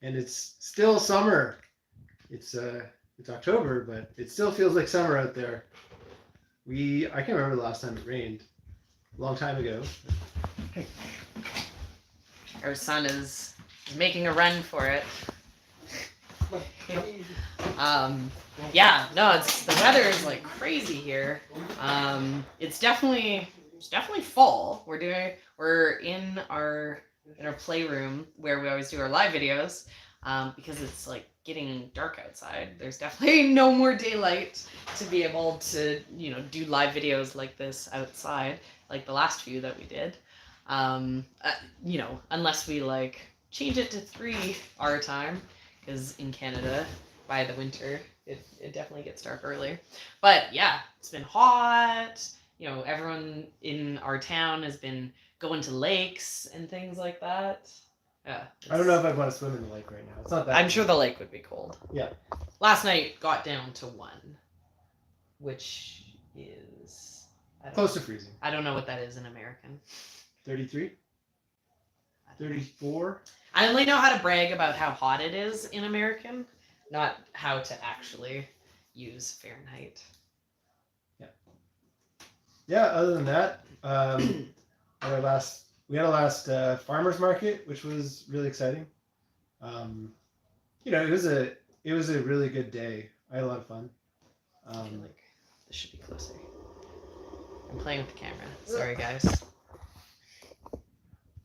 and it's still summer. It's October, but it still feels like summer out there. I can't remember the last time it rained. A long time ago. Hey. Our son is making a run for it. Yeah, no, the weather is like crazy here. It's definitely fall. We're in our playroom where we always do our live videos, because it's like getting dark outside. There's definitely no more daylight to be able to, do live videos like this outside, like the last few that we did. Unless we like change it to 3 our time, because in Canada, by the winter, it definitely gets dark early. But yeah, it's been hot. Everyone in our town has been going to lakes and things like that. Yeah. I don't know if I'd want to swim in the lake right now. It's not that. I'm sure the lake would be cold. Yeah. Last night got down to 1, which is close to freezing. I don't know what that is in American. 33? 34? I only know how to brag about how hot it is in American, not how to actually use Fahrenheit. Yeah. Yeah, other than that, we had a last farmers market, which was really exciting. It was a really good day. I had a lot of fun. I feel like this should be closer. I'm playing with the camera. Sorry, guys.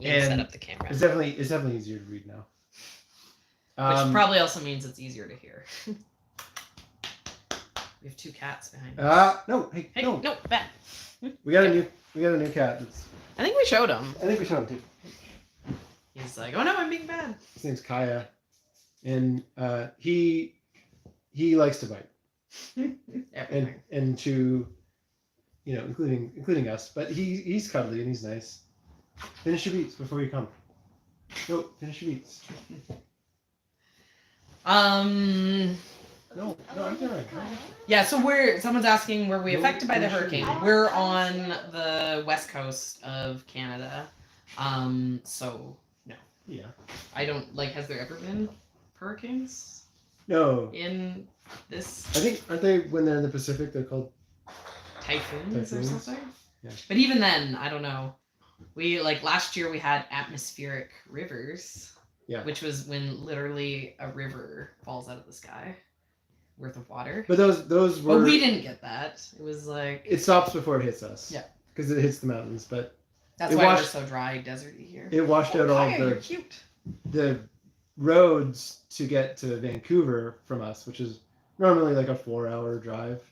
And set up the camera. It's definitely easier to read now. Which probably also means it's easier to hear. We have 2 cats behind us. No, hey, no, bad. We got a new cat. I think we showed him. I think we showed him too. He's like, oh no, I'm being bad. His name's Kaya, and he likes to bite. and to, including us. But he's cuddly and he's nice. Finish your beats before you come. No, finish your beats. No, I'm doing. Yeah, so someone's asking, were we affected by the hurricane? We're on the west coast of Canada. So no. Yeah. I don't has there ever been hurricanes? No. In this? I think, aren't they, when they're in the Pacific, they're called typhoons or something? Yeah. But even then, I don't know. We last year we had atmospheric rivers. Yeah. Which was when literally a river falls out of the sky worth of water. But those were. But we didn't get that. It was like. It stops before it hits us. Yeah. Because it hits the mountains, but. That's why we're so dry, deserty here. It washed out all the roads to get to Vancouver from us, which is normally like a 4-hour drive.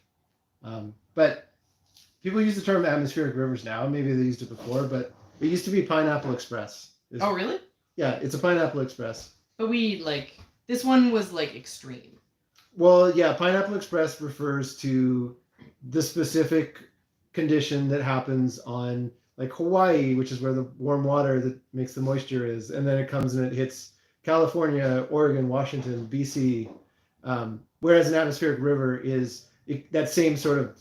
But people use the term atmospheric rivers now. Maybe they used it before, but it used to be Pineapple Express. Oh, really? Yeah, it's a Pineapple Express. But this one was extreme. Well, yeah, Pineapple Express refers to the specific condition that happens on Hawaii, which is where the warm water that makes the moisture is, and then it comes and it hits California, Oregon, Washington, BC. Whereas an atmospheric river is that same sort of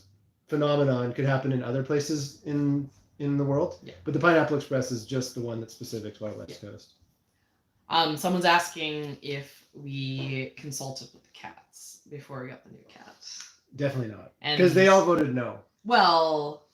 phenomenon could happen in other places in the world. Yeah. But the Pineapple Express is just the one that's specific to our West Coast. Someone's asking if we consulted with the cats before we got the new cats. Definitely not, because they all voted no. Well,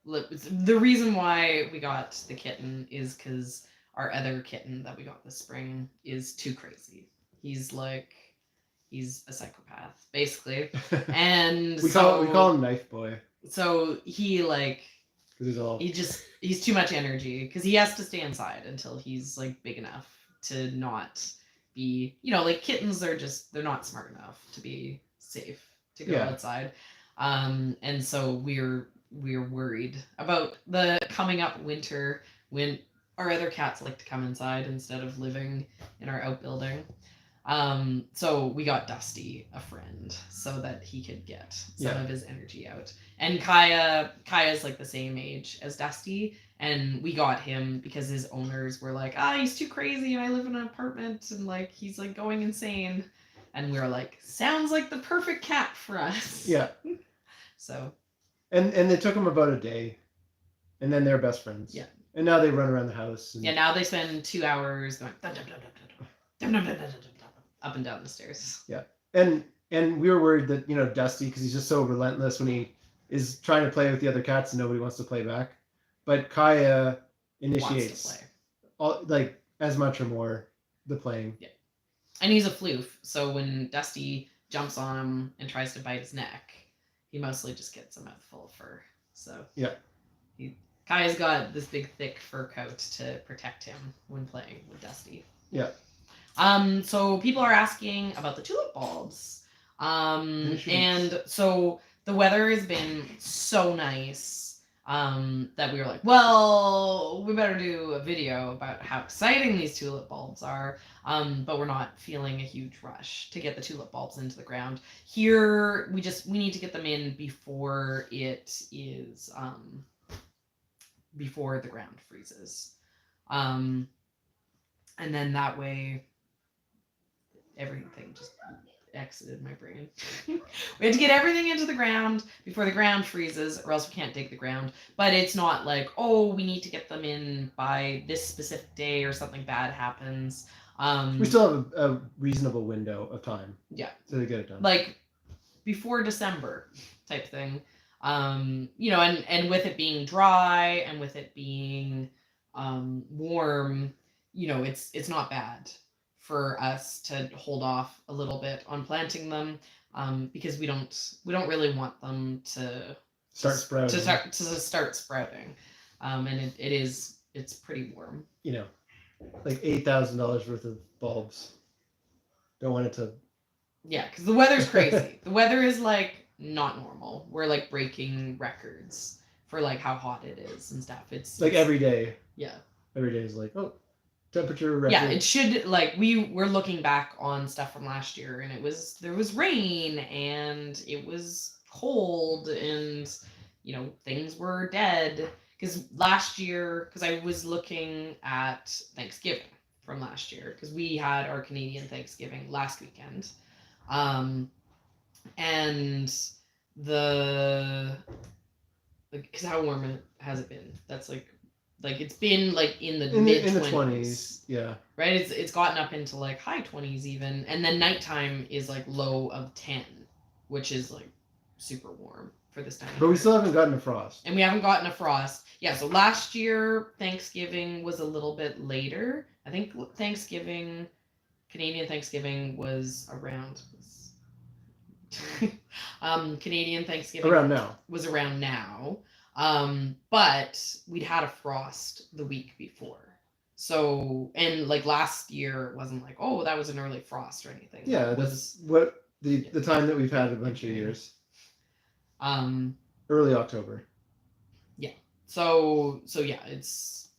look, the reason why we got the kitten is because our other kitten that we got this spring is too crazy. He's a psychopath, basically. And we call him Knife Boy. So he because he's too much energy, because he has to stay inside until he's big enough to not be, kittens are they're not smart enough to be safe to go outside. And so we're worried about the coming up winter when our other cats like to come inside instead of living in our outbuilding. So we got Dusty a friend so that he could get some of his energy out. And Kaya's the same age as Dusty, and we got him because his owners were like, he's too crazy and I live in an apartment and he's going insane. And we were like, sounds like the perfect cat for us. Yeah. So. And it took them about a day, and then they're best friends. Yeah. And now they run around the house. Now they spend 2 hours going. Dun, dun, dun, dun, dun. up and down the stairs. Yeah, and we were worried that Dusty, because he's just so relentless when he is trying to play with the other cats and nobody wants to play back, but Kaya initiates Wants to play. all, like, as much or more the playing. Yeah, and he's a floof, so when Dusty jumps on him and tries to bite his neck, he mostly just gets a mouthful of fur. So yeah, Kaya's got this big thick fur coat to protect him when playing with Dusty. Yeah. So people are asking about the tulip bulbs. And so the weather has been so nice that we were like, well, we better do a video about how exciting these tulip bulbs are. But we're not feeling a huge rush to get the tulip bulbs into the ground. Here, we need to get them in before it is before the ground freezes. And then that way everything just exited my brain. We had to get everything into the ground before the ground freezes, or else we can't dig the ground. But it's not like, oh, we need to get them in by this specific day or something bad happens. We still have a reasonable window of time. Yeah. To get it done. Like before December type thing. And with it being dry and with it being warm, it's not bad for us to hold off a little bit on planting them, because we don't really want them to start sprouting. To start sprouting, and it's pretty warm. Like $8,000 worth of bulbs. Don't want it to. Yeah, because the weather's crazy. The weather is like not normal. We're like breaking records for like how hot it is and stuff. It's like every day. Yeah. Every day is like, oh, temperature record. Yeah, it should, like, we're looking back on stuff from last year, and there was rain and it was cold and things were dead, because last year, because I was looking at Thanksgiving from last year, because we had our Canadian Thanksgiving last weekend, and because how warm has it been? That's like it's been like in the mid-20s. Yeah. Right? It's gotten up into like high 20s even. And then nighttime is like low of 10, which is like super warm for this time of But year. we still haven't gotten a frost. And we haven't gotten a frost. Yeah, so last year Thanksgiving was a little bit later. I think Canadian Thanksgiving was around Canadian Thanksgiving around now. Was around now. But we'd had a frost the week before. So, and like last year, it wasn't like, oh, that was an early frost or anything. Yeah, that's what the time that we've had a bunch of years. Early October. Yeah. So yeah, it's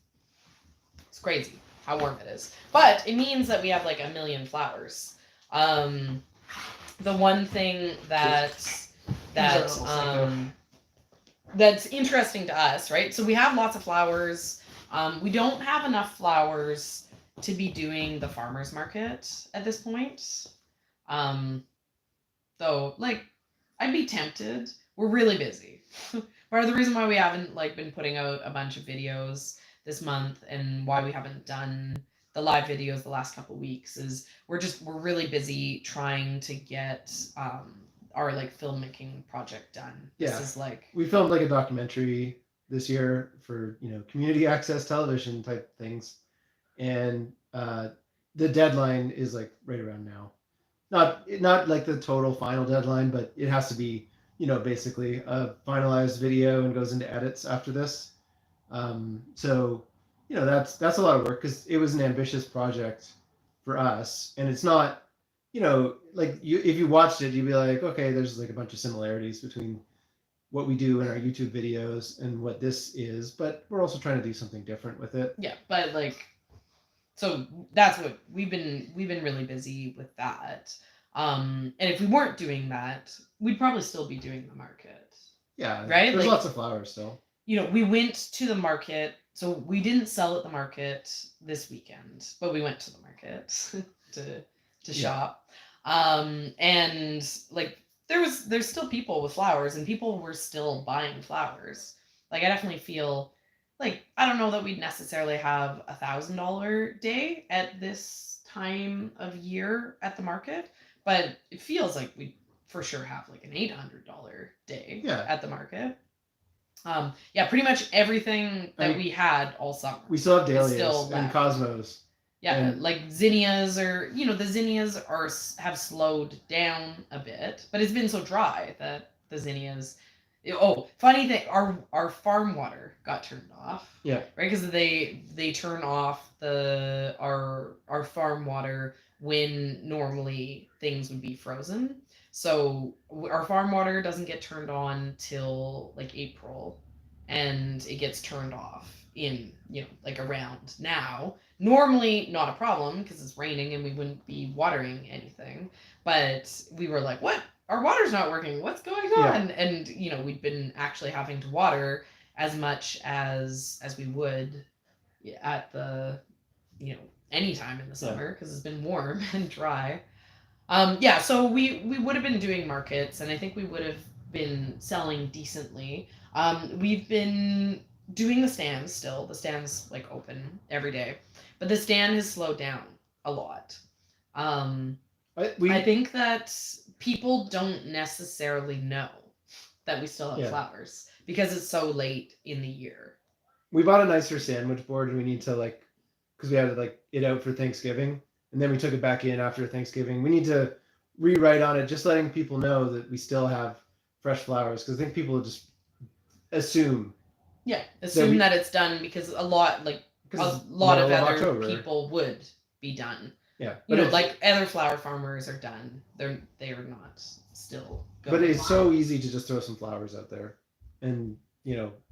crazy how warm it is. But it means that we have like a million flowers. The one thing that's interesting to us, right? So we have lots of flowers. We don't have enough flowers to be doing the farmers market at this point. Though, like, I'd be tempted. We're really busy. Part of the reason why we haven't been putting out a bunch of videos this month, and why we haven't done the live videos the last couple weeks, is we're really busy trying to get our filmmaking project done. Yeah. This is we filmed a documentary this year for community access television type things, and the deadline is right around now. Not like the total final deadline, but it has to be basically a finalized video and goes into edits after this. So that's a lot of work, because it was an ambitious project for us, and it's not if you watched it, you'd be like, okay, there's a bunch of similarities between what we do in our YouTube videos and what this is, but we're also trying to do something different with it. Yeah, but so that's what we've been really busy with that. And if we weren't doing that, we'd probably still be doing the market. Yeah, right. There's lots of flowers still. We went to the market, so we didn't sell at the market this weekend, but we went to the market to shop. And there's still people with flowers, and people were still buying flowers. I definitely feel I don't know that we'd necessarily have $1,000 day at this time of year at the market, but it feels like we for sure have like an $800 day at the market. Yeah, pretty much everything that we had all summer. We still have dahlias and cosmos. Yeah, and like zinnias are, the zinnias have slowed down a bit, but it's been so dry that the zinnias. Oh, funny thing, our farm water got turned off. Yeah. Right, because they turn off our farm water when normally things would be frozen. So our farm water doesn't get turned on till like April, and it gets turned off in like around now. Normally not a problem because it's raining and we wouldn't be watering anything, but we were like, what? Our water's not working. What's going on? Yeah. And we'd been actually having to water as much as we would at the any time in the summer because it's been warm and dry. Yeah, so we would have been doing markets, and I think we would have been selling decently. We've been doing the stands still. The stand's like open every day, but the stand has slowed down a lot. I think that people don't necessarily know that we still have flowers because it's so late in the year. We bought a nicer sandwich board, and we need to because we had it out for Thanksgiving, and then we took it back in after Thanksgiving. We need to rewrite on it, just letting people know that we still have fresh flowers, because I think people just assume. Yeah, assume that it's done because a lot of other people would be done. Yeah, but like other flower farmers are done. They are not still going. But it's so easy to just throw some flowers out there, and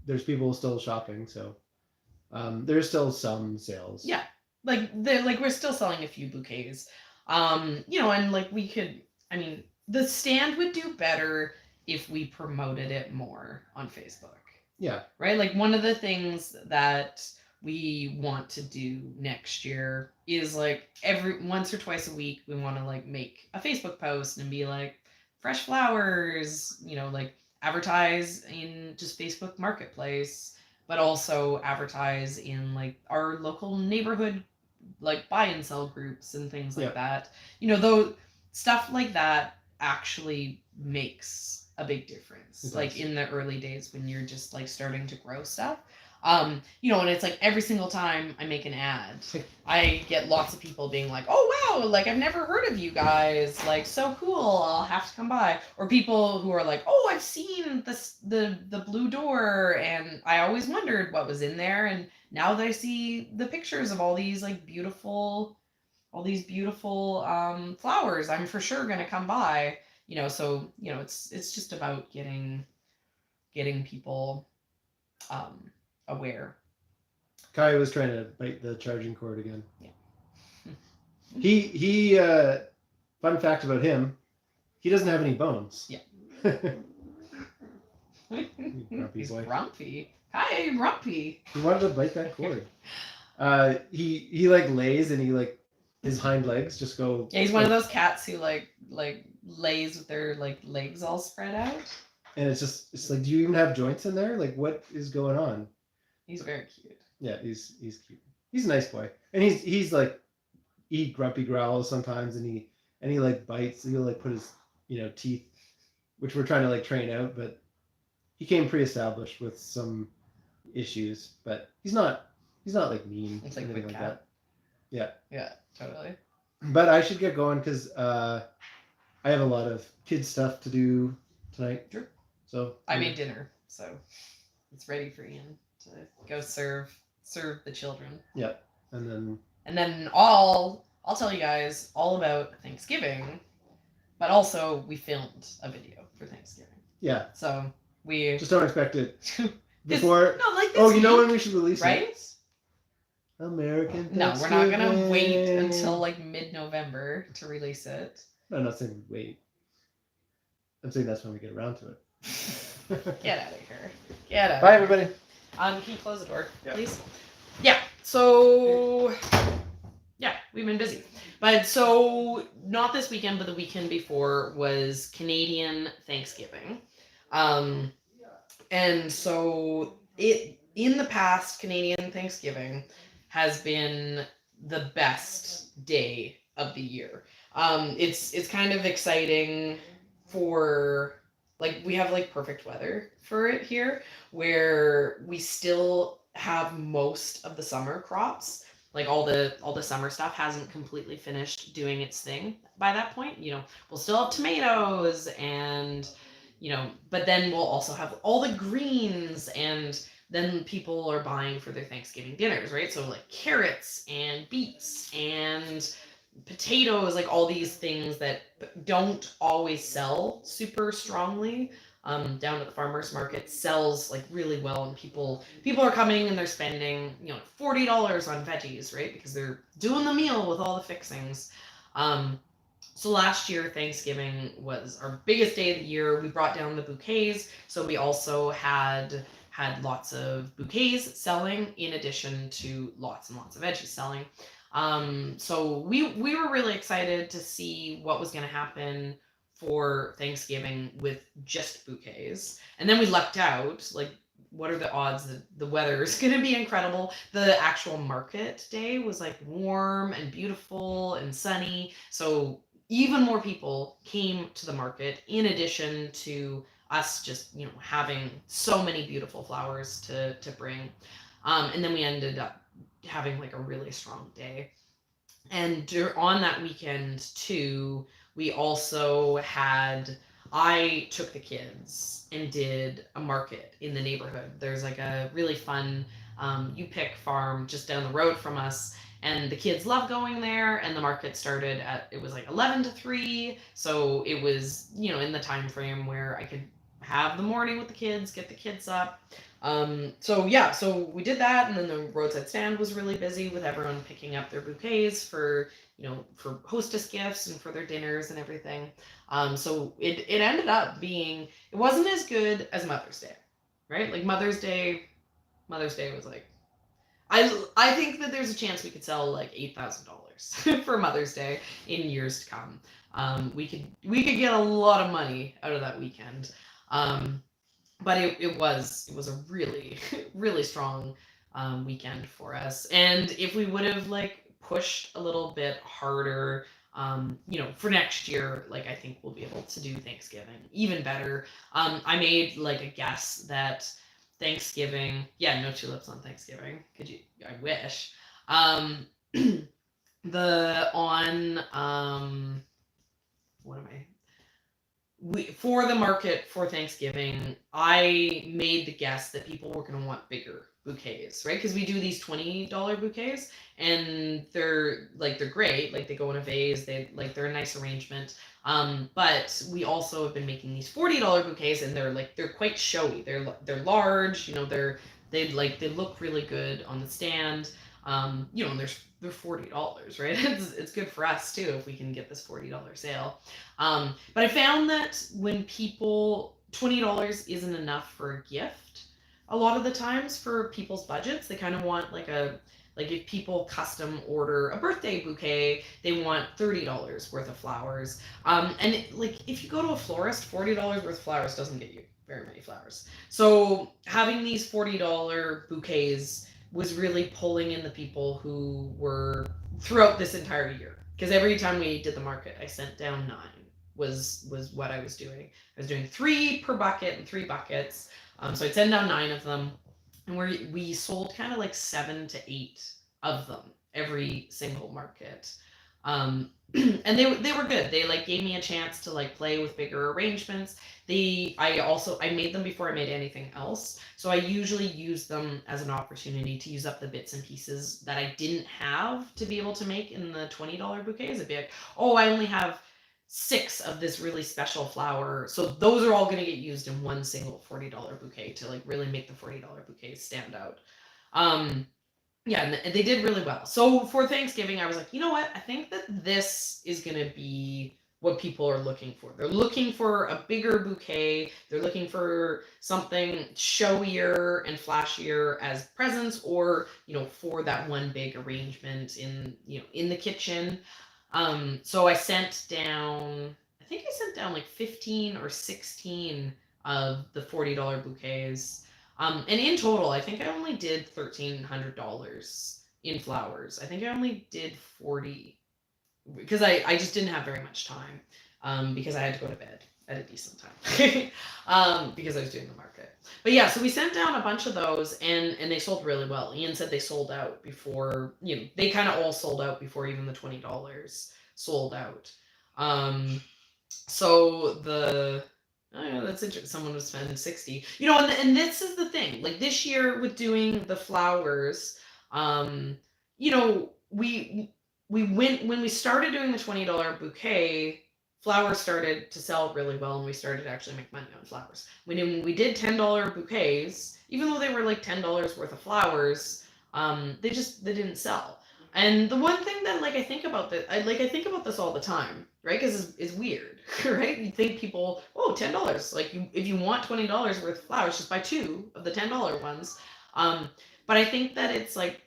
there's people still shopping, so there's still some sales. Yeah, we're still selling a few bouquets. And we could. I mean, the stand would do better if we promoted it more on Facebook. Yeah. Right? Like one of the things that we want to do next year is every once or twice a week we want to make a Facebook post and be like fresh flowers, advertise in just Facebook Marketplace, but also advertise in our local neighborhood buy and sell groups and things like that. Though stuff like that actually makes a big difference in the early days when you're just starting to grow stuff. And it's every single time I make an ad, I get lots of people being like, oh wow, I've never heard of you guys, so cool, I'll have to come by. Or people who are like, oh, I've seen the blue door and I always wondered what was in there, and now that I see the pictures of all these beautiful flowers, I'm for sure gonna come by. So it's just about getting people aware. Kai was trying to bite the charging cord again. Yeah. he fun fact about him, he doesn't have any bones. Yeah. Grumpy He's boy. grumpy. Hi, grumpy. He wanted to bite that cord. He lays, and he his hind legs just go. Yeah, he's one of those cats who lays with their legs all spread out. And it's do you even have joints in there? What is going on? He's very cute. Yeah, he's cute. He's a nice boy, and he's he grumpy growls sometimes, and he bites. He'll put his teeth, which we're trying to train out, but he came pre-established with some issues, but he's not mean. It's anything like that. Yeah. Yeah, totally. But I should get going because I have a lot of kid stuff to do tonight. Sure. So I made dinner, so it's ready for Ian to go serve the children. Yeah, and then I'll tell you guys all about Thanksgiving, but also we filmed a video for Thanksgiving. Yeah. So we just don't expect it before. This you know when we should release it? Right? American Thanksgiving. No, we're not gonna wait until mid-November to release it. No, I'm not saying wait. I'm saying that's when we get around to it. Get out of here. Get out. Bye, everybody. Can you close the door, please? Yeah. So, yeah, we've been busy. But so, not this weekend, but the weekend before was Canadian Thanksgiving. And so, in the past, Canadian Thanksgiving has been the best day of the year. It's kind of exciting for like we have like perfect weather for it here, where we still have most of the summer crops. Like all the summer stuff hasn't completely finished doing its thing by that point. We'll still have tomatoes and but then we'll also have all the greens, and then people are buying for their Thanksgiving dinners, right? So like carrots and beets and potatoes, like all these things that don't always sell super strongly. Down at the farmers market sells like really well, and people are coming and they're spending $40 on veggies, right? Because they're doing the meal with all the fixings. So last year, Thanksgiving was our biggest day of the year. We brought down the bouquets, so we also had lots of bouquets selling in addition to lots and lots of veggies selling. So we were really excited to see what was going to happen for Thanksgiving with just bouquets, and then we lucked out. Like, what are the odds that the weather is going to be incredible? The actual market day was like warm and beautiful and sunny, so even more people came to the market in addition to us just having so many beautiful flowers to bring. And then we ended up having like a really strong day. And on that weekend too, we also had I took the kids and did a market in the neighborhood. There's like a really fun you pick farm just down the road from us, and the kids love going there. And the market started at it was like 11 to 3, so it was in the time frame where I could have the morning with the kids, get the kids up. So yeah, so we did that, and then the roadside stand was really busy with everyone picking up their bouquets for for hostess gifts and for their dinners and everything. So it ended up being it wasn't as good as Mother's Day, right? Like Mother's Day was like I think that there's a chance we could sell like $8,000 for Mother's Day in years to come. We could get a lot of money out of that weekend. But it was a really really strong weekend for us. And if we would have like pushed a little bit harder, for next year, like I think we'll be able to do Thanksgiving even better. I made like a guess that Thanksgiving, yeah, no tulips on Thanksgiving. Could you? I wish. Um, the on what am I? For the market for Thanksgiving, I made the guess that people were going to want bigger bouquets, right? Because we do these $20 bouquets, and they're great. Like they go in a vase. They're a nice arrangement. But we also have been making these $40 bouquets, and they're quite showy. They're large. They look really good on the stand. And they're $40, right? It's good for us too if we can get this $40 sale. But I found that when people $20 isn't enough for a gift, a lot of the times for people's budgets, they kind of want like if people custom order a birthday bouquet, they want $30 worth of flowers. If you go to a florist, $40 worth of flowers doesn't get you very many flowers. So having these $40 bouquets was really pulling in the people who were throughout this entire year. Because every time we did the market, I sent down 9 was what I was doing. I was doing 3 per bucket and 3 buckets. So I'd send down 9 of them, and we sold kind of like 7 to 8 of them every single market. And they were good. They like gave me a chance to like play with bigger arrangements. I made them before I made anything else. So I usually use them as an opportunity to use up the bits and pieces that I didn't have to be able to make in the $20 bouquets. It'd be like, oh, I only have 6 of this really special flower. So those are all going to get used in one single $40 bouquet to like really make the $40 bouquet stand out. Yeah, and they did really well. So for Thanksgiving, I was like, you know what? I think that this is going to be what people are looking for. They're looking for a bigger bouquet. They're looking for something showier and flashier as presents, or for that one big arrangement in the kitchen. So I sent down. I think I sent down like 15 or 16 of the $40 bouquets. And in total, I think I only did $1,300 in flowers. I think I only did 40 because I just didn't have very much time because I had to go to bed at a decent time because I was doing the market. But yeah, so we sent down a bunch of those and they sold really well. Ian said they sold out before, they kind of all sold out before even the $20 sold out. So that's interesting. Someone was spending 60, and this is the thing. Like this year with doing the flowers, we went when we started doing the $20 bouquet. Flowers started to sell really well, and we started to actually make money on flowers. When we did $10 bouquets, even though they were like $10 worth of flowers, they didn't sell. And the one thing that I think about this all the time, right? Because it's weird, right? You think people, $10. If you want $20 worth of flowers, just buy 2 of the $10 ones. But I think that it's like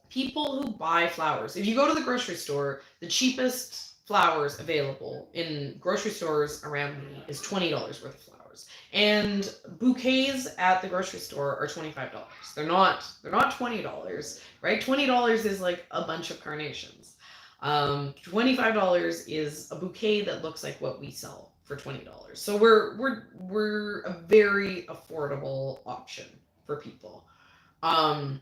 people who buy flowers. If you go to the grocery store, the cheapest flowers available in grocery stores around me is $20 worth of flowers. And bouquets at the grocery store are $25. They're not $20, right? $20 is like a bunch of carnations. $25 is a bouquet that looks like what we sell for $20. So we're a very affordable option for people. But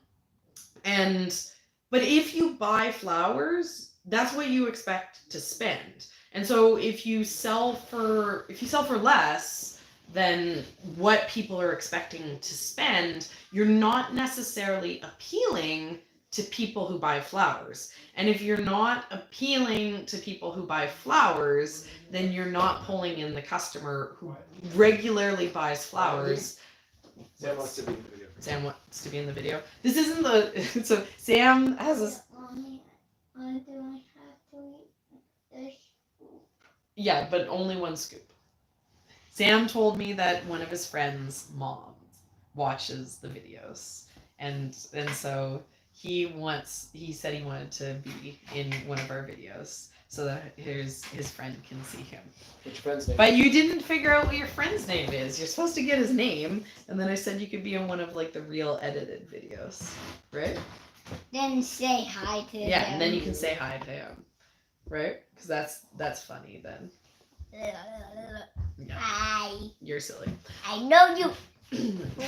if you buy flowers, that's what you expect to spend. And so if you sell for less than what people are expecting to spend, you're not necessarily appealing to people who buy flowers. And if you're not appealing to people who buy flowers, then you're not pulling in the customer who regularly buys flowers. Sam wants to be in the video. Sam wants to be in the video. This isn't the... So Sam has this... Yeah, but only 1 scoop. Sam told me that one of his friends' mom watches the videos. And so he said he wanted to be in one of our videos so that his friend can see him. Which friend's name? But you didn't figure out what your friend's name is. You're supposed to get his name, and then I said you could be in one of the real edited videos, right? Then say hi to him. Yeah, and then you can say hi to him, right? Because that's funny then. Yeah. Hi. You're silly. I know you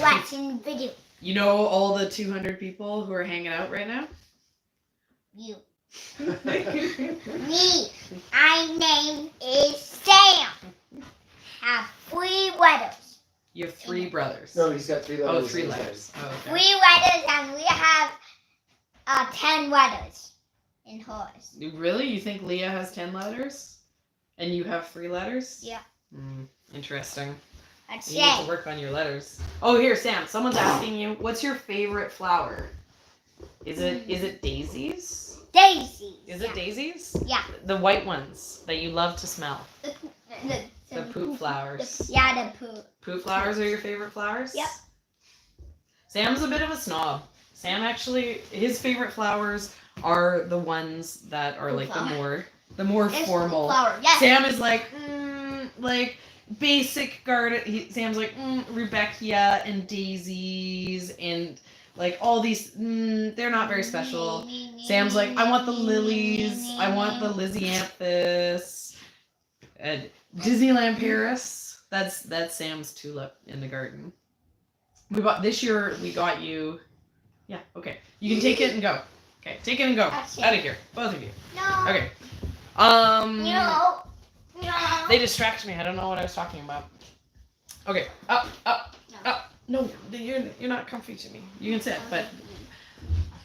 watching the video. You know all the 200 people who are hanging out right now? You. Me. My name is Sam. Have 3 letters. You have 3 brothers. No, he's got 3 letters. Oh, 3 letters. Oh, okay. 3 letters, and we have 10 letters in hers. Really? You think Leah has 10 letters? And you have 3 letters? Yeah. Interesting. Let's You need to say. work on your letters. Oh, here, Sam. Someone's asking you, what's your favorite flower? Is it daisies? Daisy. Is it daisies? Yeah. The white ones that you love to smell. The The poop flowers. Yeah, the poop. Poop flowers are your favorite flowers? Yep. Sam's a bit of a snob. Sam actually, his favorite flowers are the ones that are the more It's formal. Flower. Yes. Sam is like basic garden. Sam's like Rebecca and daisies and all these. They're not very special. Sam's like, I want the lilies. I want the Lysianthus. And Disneyland Paris. That's Sam's tulip in the garden. This year we got you. Yeah. Okay. You can take it and go. Okay. Take it and go. Okay. Out of here, both of you. No. Okay. No. They distract me. I don't know what I was talking about. Okay. Up. No, you're not comfy to me. You can sit, but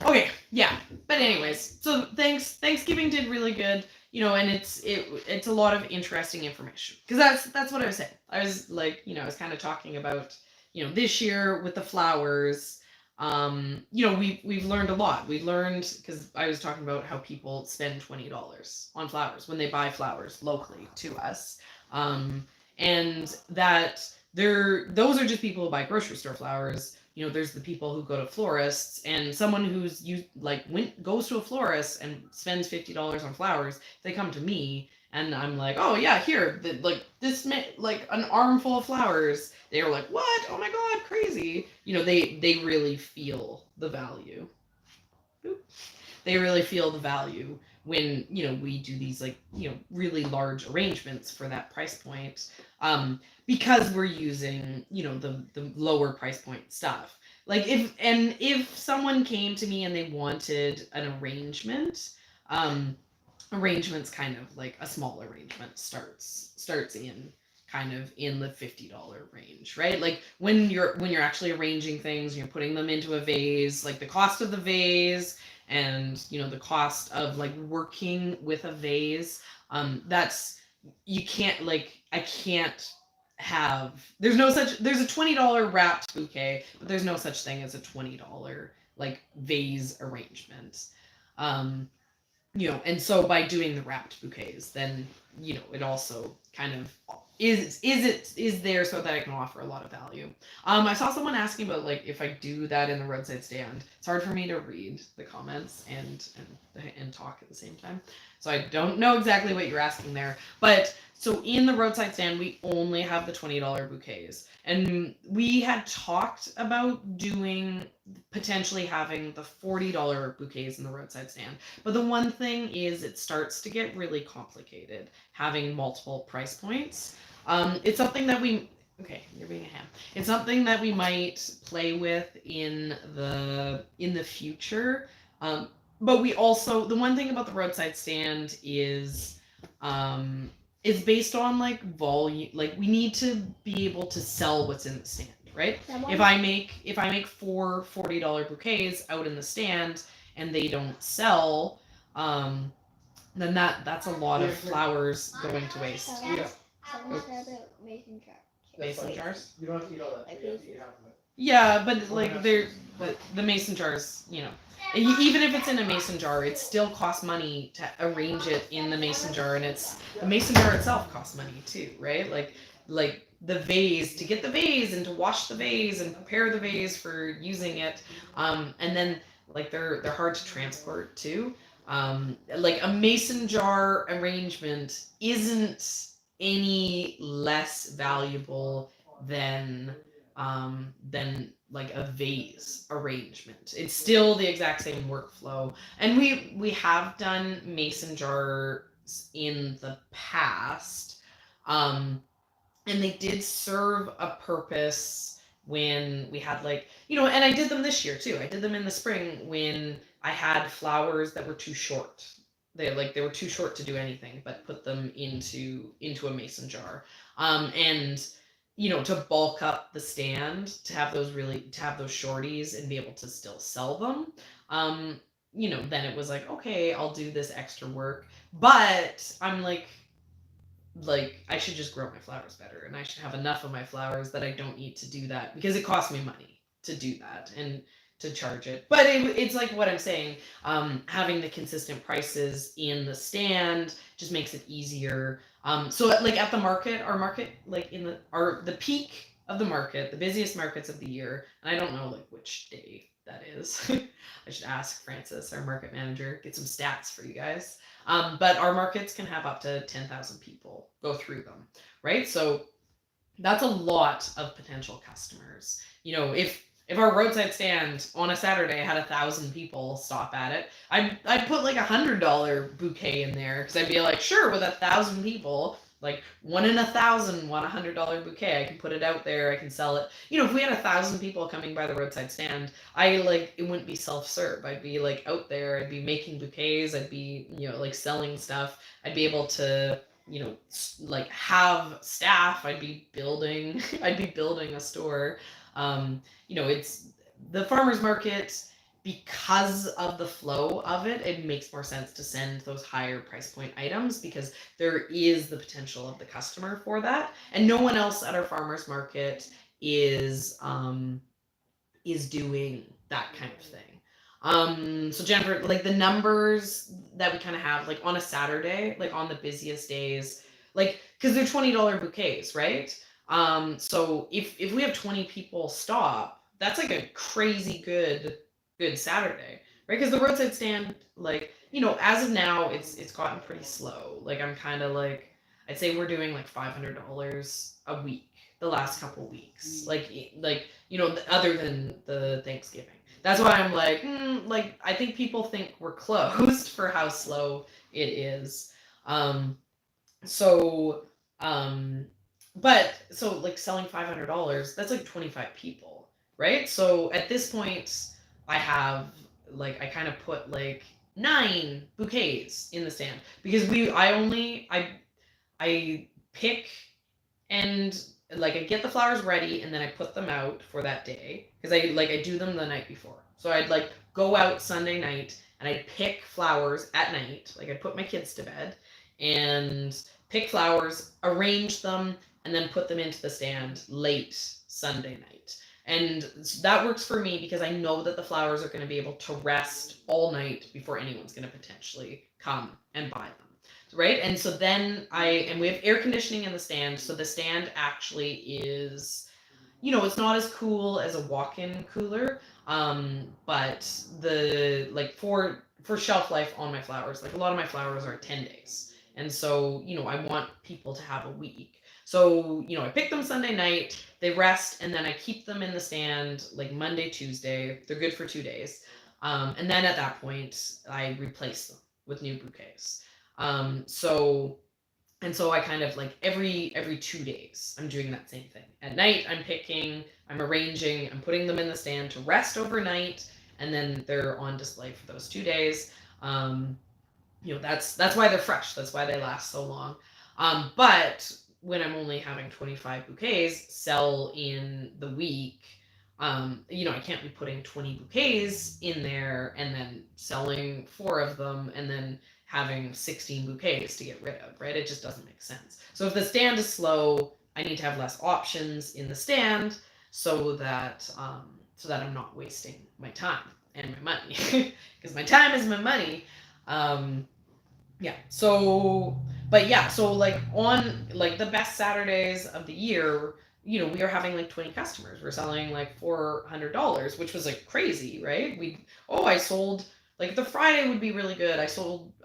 okay. Yeah. But anyways, so Thanksgiving did really good. And it's a lot of interesting information because that's what I was saying. I was I was kind of talking about this year with the flowers. We've learned a lot. We've learned because I was talking about how people spend $20 on flowers when they buy flowers locally to us, and that those are just people who buy grocery store flowers. There's the people who go to florists, and someone who's goes to a florist and spends $50 on flowers. They come to me, and I'm like, oh yeah, here, this an armful of flowers. They're like, what? Oh my god, crazy! They really feel the value. they really feel the value when, you know, we do these like, you know, really large arrangements for that price point, because we're using, you know, the lower price point stuff. Like if someone came to me and they wanted an arrangement, arrangements kind of like a small arrangement starts in kind of in the $50 range, right? Like when you're actually arranging things, you're putting them into a vase, like the cost of the vase and, you know, the cost of like working with a vase, that's, you can't, like, I can't have, there's a $20 wrapped bouquet, but there's no such thing as a $20 like vase arrangement. You know, and so by doing the wrapped bouquets, then, you know, it also kind of is there so that I can offer a lot of value. I saw someone asking about like if I do that in the roadside stand. It's hard for me to read the comments and talk at the same time, so I don't know exactly what you're asking there. But so in the roadside stand, we only have the $20 bouquets, and we had talked about doing potentially having the $40 bouquets in the roadside stand. But the one thing is it starts to get really complicated having multiple price points. It's something that okay, you're being a ham. It's something that we might play with in the future. But we also, the one thing about the roadside stand is it's based on like volume. Like we need to be able to sell what's in the stand, right? If I make four $40 bouquets out in the stand and they don't sell, then that's a lot of flowers going to waste. Yeah. Mason jars? You don't have to eat all that. Like You have this. to eat half of it. Yeah, but like the mason jars, you know, even if it's in a mason jar, it still costs money to arrange it in the mason jar, and the mason jar itself costs money too, right? Like the vase, to get the vase and to wash the vase and prepare the vase for using it, and then like they're hard to transport too. Like a mason jar arrangement isn't any less valuable than like a vase arrangement. It's still the exact same workflow, and we have done mason jars in the past, and they did serve a purpose when we had, like, you know, and I did them this year too. I did them in the spring when I had flowers that were too short. They were too short to do anything but put them into a mason jar, and you know, to bulk up the stand, to have those shorties and be able to still sell them. You know, then it was like, okay, I'll do this extra work, but I'm like I should just grow my flowers better, and I should have enough of my flowers that I don't need to do that, because it costs me money to do that and to charge it. But it's like what I'm saying, having the consistent prices in the stand just makes it easier. So like at the market, our market, like in the peak of the market, the busiest markets of the year, and I don't know like which day that is. I should ask Francis, our market manager, get some stats for you guys. But our markets can have up to 10,000 people go through them, right? So that's a lot of potential customers. You know, if our roadside stand on a Saturday had 1,000 people stop at it, I'd put like $100 bouquet in there, because I'd be like, sure, with 1,000 people, like 1 in 1,000 want $100 bouquet. I can put it out there. I can sell it. You know, if we had 1,000 people coming by the roadside stand, it wouldn't be self-serve. I'd be like out there. I'd be making bouquets. I'd be, you know, like selling stuff. I'd be able to, you know, like have staff. I'd be building a store. You know, it's the farmers market, because of the flow of it. It makes more sense to send those higher price point items, because there is the potential of the customer for that, and no one else at our farmers market is doing that kind of thing. So Jennifer, like the numbers that we kind of have, like on a Saturday, like on the busiest days, like, because they're $20 bouquets, right? So if we have 20 people stop, that's like a crazy good Saturday, right? Because the roadside stand, like, you know, as of now, it's gotten pretty slow. Like I'm kind of like, I'd say we're doing like $500 a week the last couple weeks, like you know, other than the Thanksgiving. That's why I'm like I think people think we're closed for how slow it is. So but so like selling $500, that's like 25 people, right? So at this point, I have I kind of put like 9 bouquets in the stand because I pick and I get the flowers ready and then I put them out for that day because I do them the night before. So I'd go out Sunday night and I'd pick flowers at night. I'd put my kids to bed and pick flowers, arrange them, and then put them into the stand late Sunday night. And that works for me because I know that the flowers are going to be able to rest all night before anyone's going to potentially come and buy them. Right? And so then we have air conditioning in the stand. So the stand actually is, it's not as cool as a walk-in cooler. But for shelf life on my flowers, a lot of my flowers are 10 days. And so, I want people to have a week. So, I pick them Sunday night, they rest, and then I keep them in the stand Monday, Tuesday. They're good for 2 days. And then at that point, I replace them with new bouquets. So I kind of every 2 days, I'm doing that same thing. At night, I'm picking, I'm arranging, I'm putting them in the stand to rest overnight, and then they're on display for those 2 days. That's why they're fresh. That's why they last so long. But when I'm only having 25 bouquets sell in the week, I can't be putting 20 bouquets in there and then selling 4 of them and then having 16 bouquets to get rid of, right? It just doesn't make sense. So if the stand is slow, I need to have less options in the stand so that I'm not wasting my time and my money because my time is my money. Yeah. So, but yeah, so on the best Saturdays of the year, we are having 20 customers. We're selling $400, which was crazy, right? I sold the Friday would be really good.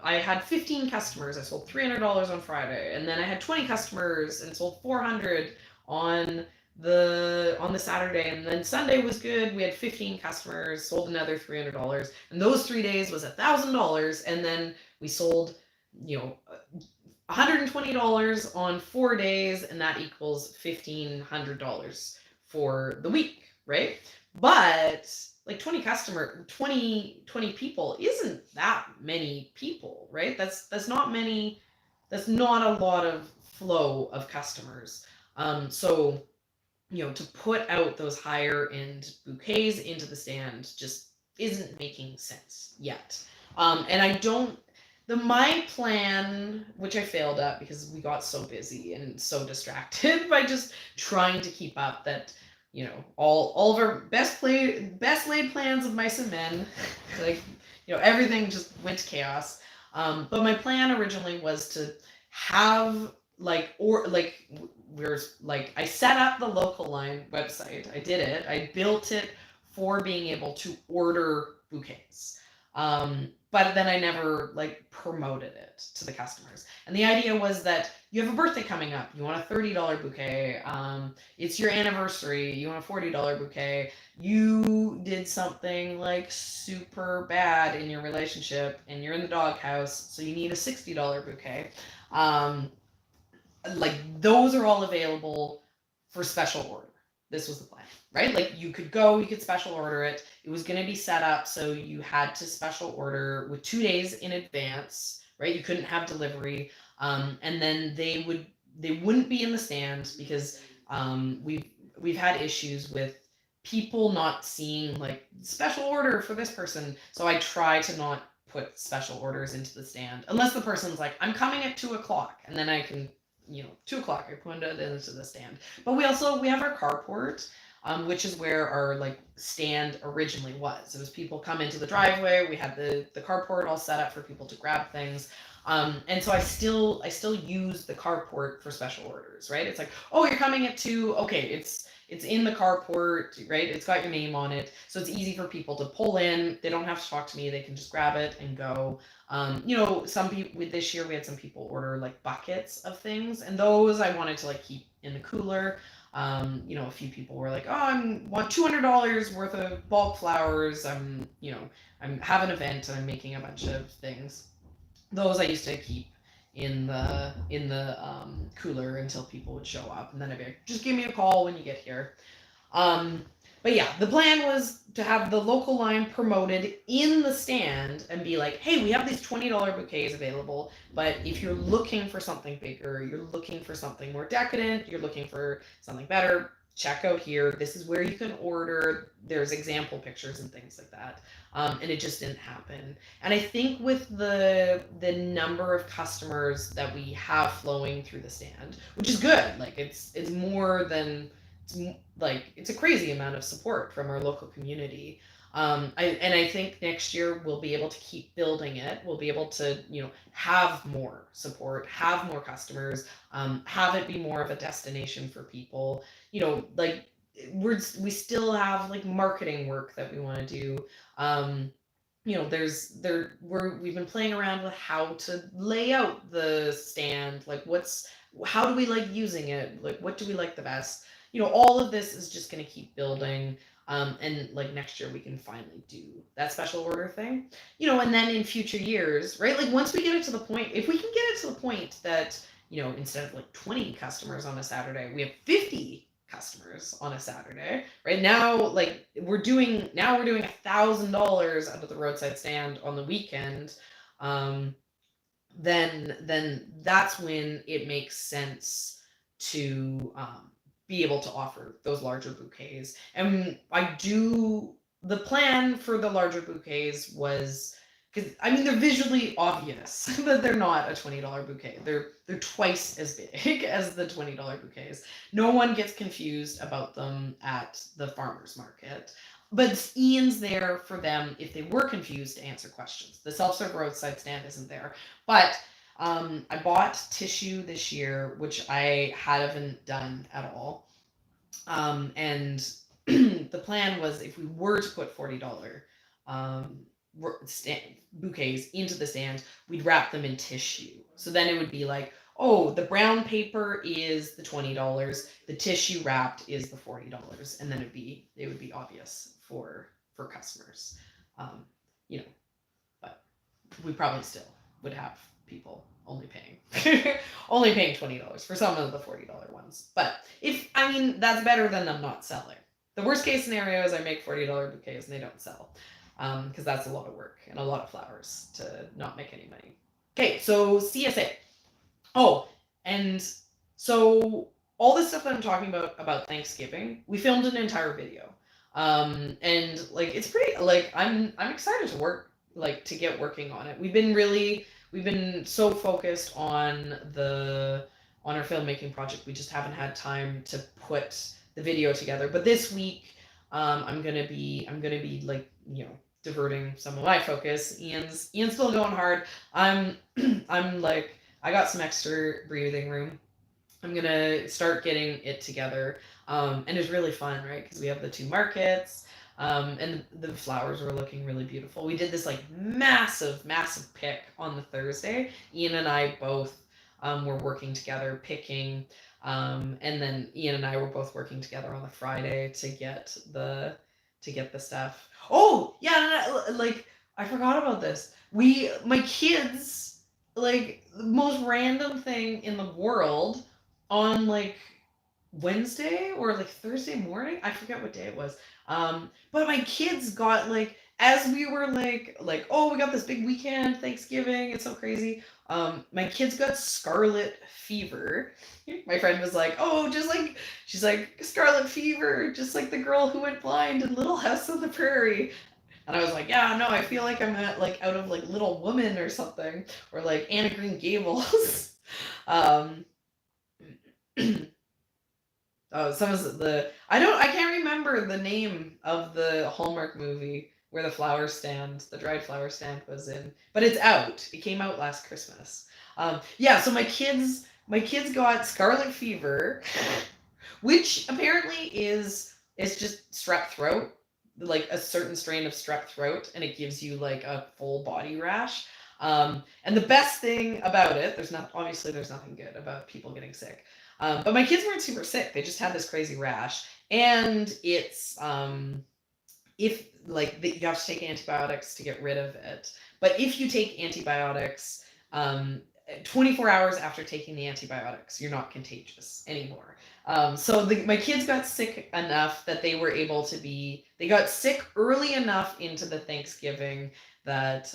I had 15 customers. I sold $300 on Friday, and then I had 20 customers and sold $400 on the Saturday, and then Sunday was good. We had 15 customers, sold another $300, and those 3 days was $1,000, and then we sold $120 on 4 days, and that equals $1,500 for the week, right? But 20 people isn't that many people, right? That's not many. That's not a lot of flow of customers. So to put out those higher end bouquets into the stand just isn't making sense yet. And I don't. My plan, which I failed at because we got so busy and so distracted by just trying to keep up, that all of our best laid plans of mice and men, everything just went to chaos. But my plan originally was to have I set up the Local Line website. I did it. I built it for being able to order bouquets. But then I never promoted it to the customers. And the idea was that you have a birthday coming up. You want a $30 bouquet. It's your anniversary. You want a $40 bouquet. You did something super bad in your relationship and you're in the doghouse, so you need a $60 bouquet. Those are all available for special order. This was the plan, right? You could special order it. It was going to be set up so you had to special order with 2 days in advance, right? You couldn't have delivery. And then they wouldn't be in the stand because we've had issues with people not seeing special order for this person. So I try to not put special orders into the stand unless the person's I'm coming at 2:00, and then I can 2:00 I put it into the stand. But we have our carport, which is where our stand originally was. It was people come into the driveway. We had the carport all set up for people to grab things. And so I still use the carport for special orders, right? It's oh, you're coming at 2:00. Okay, it's in the carport, right? It's got your name on it. So it's easy for people to pull in. They don't have to talk to me. They can just grab it and go. Some people, this year we had some people order buckets of things, and those I wanted to keep in the cooler. A few people were like, oh, I want $200 worth of bulk flowers. I'm have an event and I'm making a bunch of things. Those I used to keep in the cooler until people would show up, and then I'd be like, just give me a call when you get here. Um, but yeah, the plan was to have the local line promoted in the stand and be like, hey, we have these $20 bouquets available, but if you're looking for something bigger, you're looking for something more decadent, you're looking for something better, check out here. This is where you can order. There's example pictures and things like that. And it just didn't happen. And I think with the number of customers that we have flowing through the stand, which is good, like it's more than it's a crazy amount of support from our local community. I think next year we'll be able to keep building it. We'll be able to have more support, have more customers, have it be more of a destination for people. Like we still have like marketing work that we want to do. We've been playing around with how to lay out the stand. Like how do we like using it? Like what do we like the best? All of this is just going to keep building. And like next year we can finally do that special order thing, and then in future years, right? Like once we get it to the point, if we can get it to the point that, instead of like 20 customers on a Saturday, we have 50 customers on a Saturday, right? Now, like we're doing $1,000 out of the roadside stand on the weekend. Then that's when it makes sense to, be able to offer those larger bouquets. And the plan for the larger bouquets was, because they're visually obvious that they're not a $20 bouquet. They're twice as big as the $20 bouquets. No one gets confused about them at the farmers market. But Ian's there for them if they were confused to answer questions. The self-serve roadside stand isn't there. But I bought tissue this year, which I haven't done at all. And the plan was if we were to put $40 bouquets into the stand, we'd wrap them in tissue. So then it would be like, oh, the brown paper is the $20, the tissue wrapped is the $40, and then it would be obvious for customers. But we probably still would have people only paying $20 for some of the $40 ones. But that's better than them not selling. The worst case scenario is I make $40 bouquets and they don't sell, because that's a lot of work and a lot of flowers to not make any money. Okay, so CSA. Oh, and so all this stuff that I'm talking about Thanksgiving, we filmed an entire video. And like it's pretty, like I'm excited to get working on it. We've been so focused on our filmmaking project, we just haven't had time to put the video together. But this week, I'm gonna be like, diverting some of my focus. Ian's still going hard. I'm like, I got some extra breathing room. I'm gonna start getting it together. And it's really fun, right? Because we have the 2 markets. And the flowers were looking really beautiful. We did this like massive pick on the Thursday. Ian and I both were working together picking, and then Ian and I were both working together on the Friday to get the stuff. Oh yeah, like I forgot about this. My kids, like the most random thing in the world, on like Wednesday or like Thursday morning, I forget what day it was. But my kids got like, as we were like, oh, we got this big weekend, Thanksgiving, it's so crazy. My kids got Scarlet Fever. My friend was like, oh, she's like, Scarlet Fever, just like the girl who went blind in Little House on the Prairie. And I was like, yeah, no, I feel like I'm out of like Little Woman or something, or like Anna Green Gables. Oh, some of I can't remember the name of the Hallmark movie where the dried flower stand was in, but it's out. It came out last Christmas. Yeah, so my kids got Scarlet Fever, which apparently it's just strep throat, like a certain strain of strep throat, and it gives you like a full body rash. And the best thing about it, there's nothing good about people getting sick. But my kids weren't super sick. They just had this crazy rash. And it's, if like you have to take antibiotics to get rid of it. But if you take antibiotics, 24 hours after taking the antibiotics, you're not contagious anymore. So my kids got sick enough that they got sick early enough into the Thanksgiving that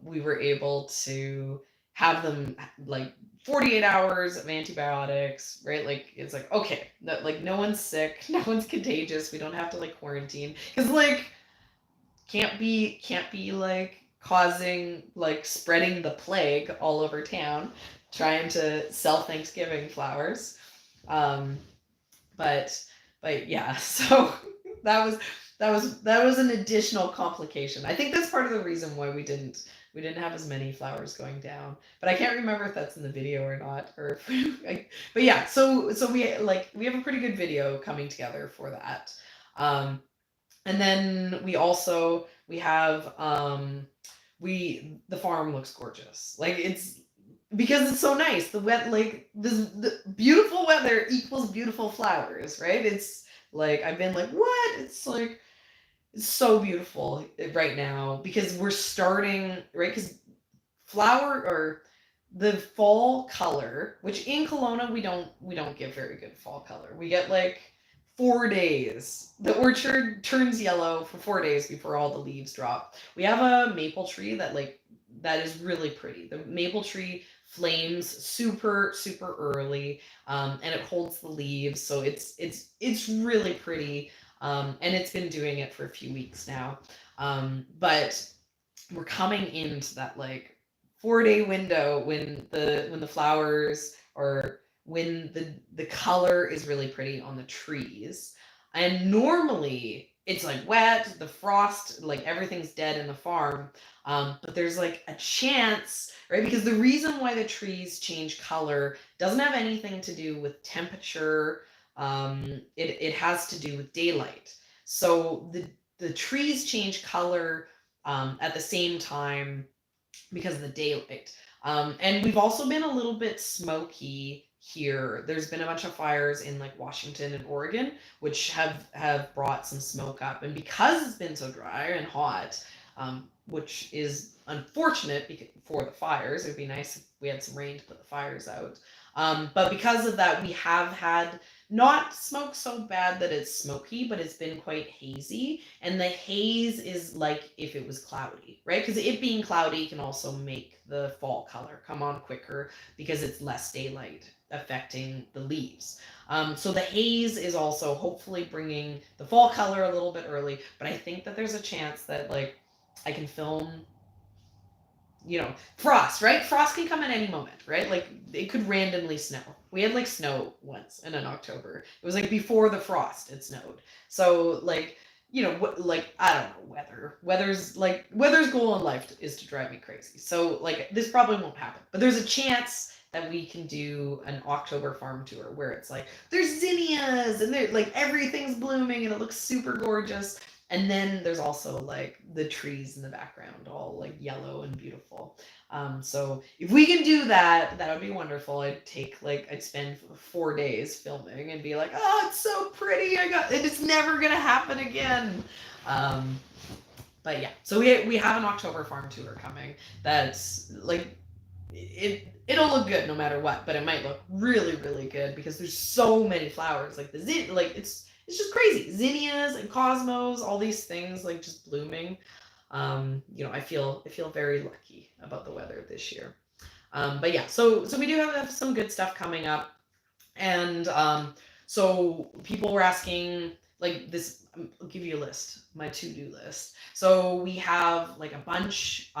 we were able to have them like 48 hours of antibiotics, right? Like it's like, okay, no one's sick, no one's contagious, we don't have to like quarantine. Because like can't be like causing like spreading the plague all over town trying to sell Thanksgiving flowers. But yeah, so that was an additional complication. I think that's part of the reason why we didn't have as many flowers going down. But I can't remember if that's in the video or not, or but yeah, so we have a pretty good video coming together for that. And then we have the farm looks gorgeous. Like it's because it's so nice. The beautiful weather equals beautiful flowers, right? It's like I've been like, what? It's like it's so beautiful right now because we're starting, right? Because the fall color, which in Kelowna we don't get very good fall color. We get like 4 days. The orchard turns yellow for 4 days before all the leaves drop. We have a maple tree that is really pretty. The maple tree flames super early, and it holds the leaves, so it's really pretty. And it's been doing it for a few weeks now. But we're coming into that like 4-day window when the flowers or when the color is really pretty on the trees. And normally it's like wet, the frost, like everything's dead in the farm. But there's like a chance, right? Because the reason why the trees change color doesn't have anything to do with temperature. It has to do with daylight. So the trees change color at the same time because of the daylight. And we've also been a little bit smoky here. There's been a bunch of fires in like Washington and Oregon, which have brought some smoke up. And because it's been so dry and hot, which is unfortunate for the fires, it would be nice if we had some rain to put the fires out. But because of that, we have had not smoke so bad that it's smoky, but it's been quite hazy. And the haze is like if it was cloudy, right? Because it being cloudy can also make the fall color come on quicker because it's less daylight affecting the leaves. So the haze is also hopefully bringing the fall color a little bit early, but I think that there's a chance that like I can film, frost, right? Frost can come at any moment, right? Like it could randomly snow. We had like snow once in October. It was like before the frost, it snowed. So like, I don't know, weather's goal in life is to drive me crazy. So like this probably won't happen, but there's a chance that we can do an October farm tour where it's like there's zinnias and they're like everything's blooming and it looks super gorgeous. And then there's also like the trees in the background, all like yellow and beautiful. So if we can do that, that would be wonderful. I'd spend 4 days filming and be like, oh, it's so pretty. It's never gonna happen again. But yeah, so we have an October farm tour coming. That's like it'll look good no matter what, but it might look really, really good because there's so many flowers. Like it's just crazy. Zinnias and cosmos, all these things like just blooming. I feel very lucky about the weather this year. But yeah, so we do have some good stuff coming up. And so people were asking like this, I'll give you a list, my to-do list. So we have like a bunch,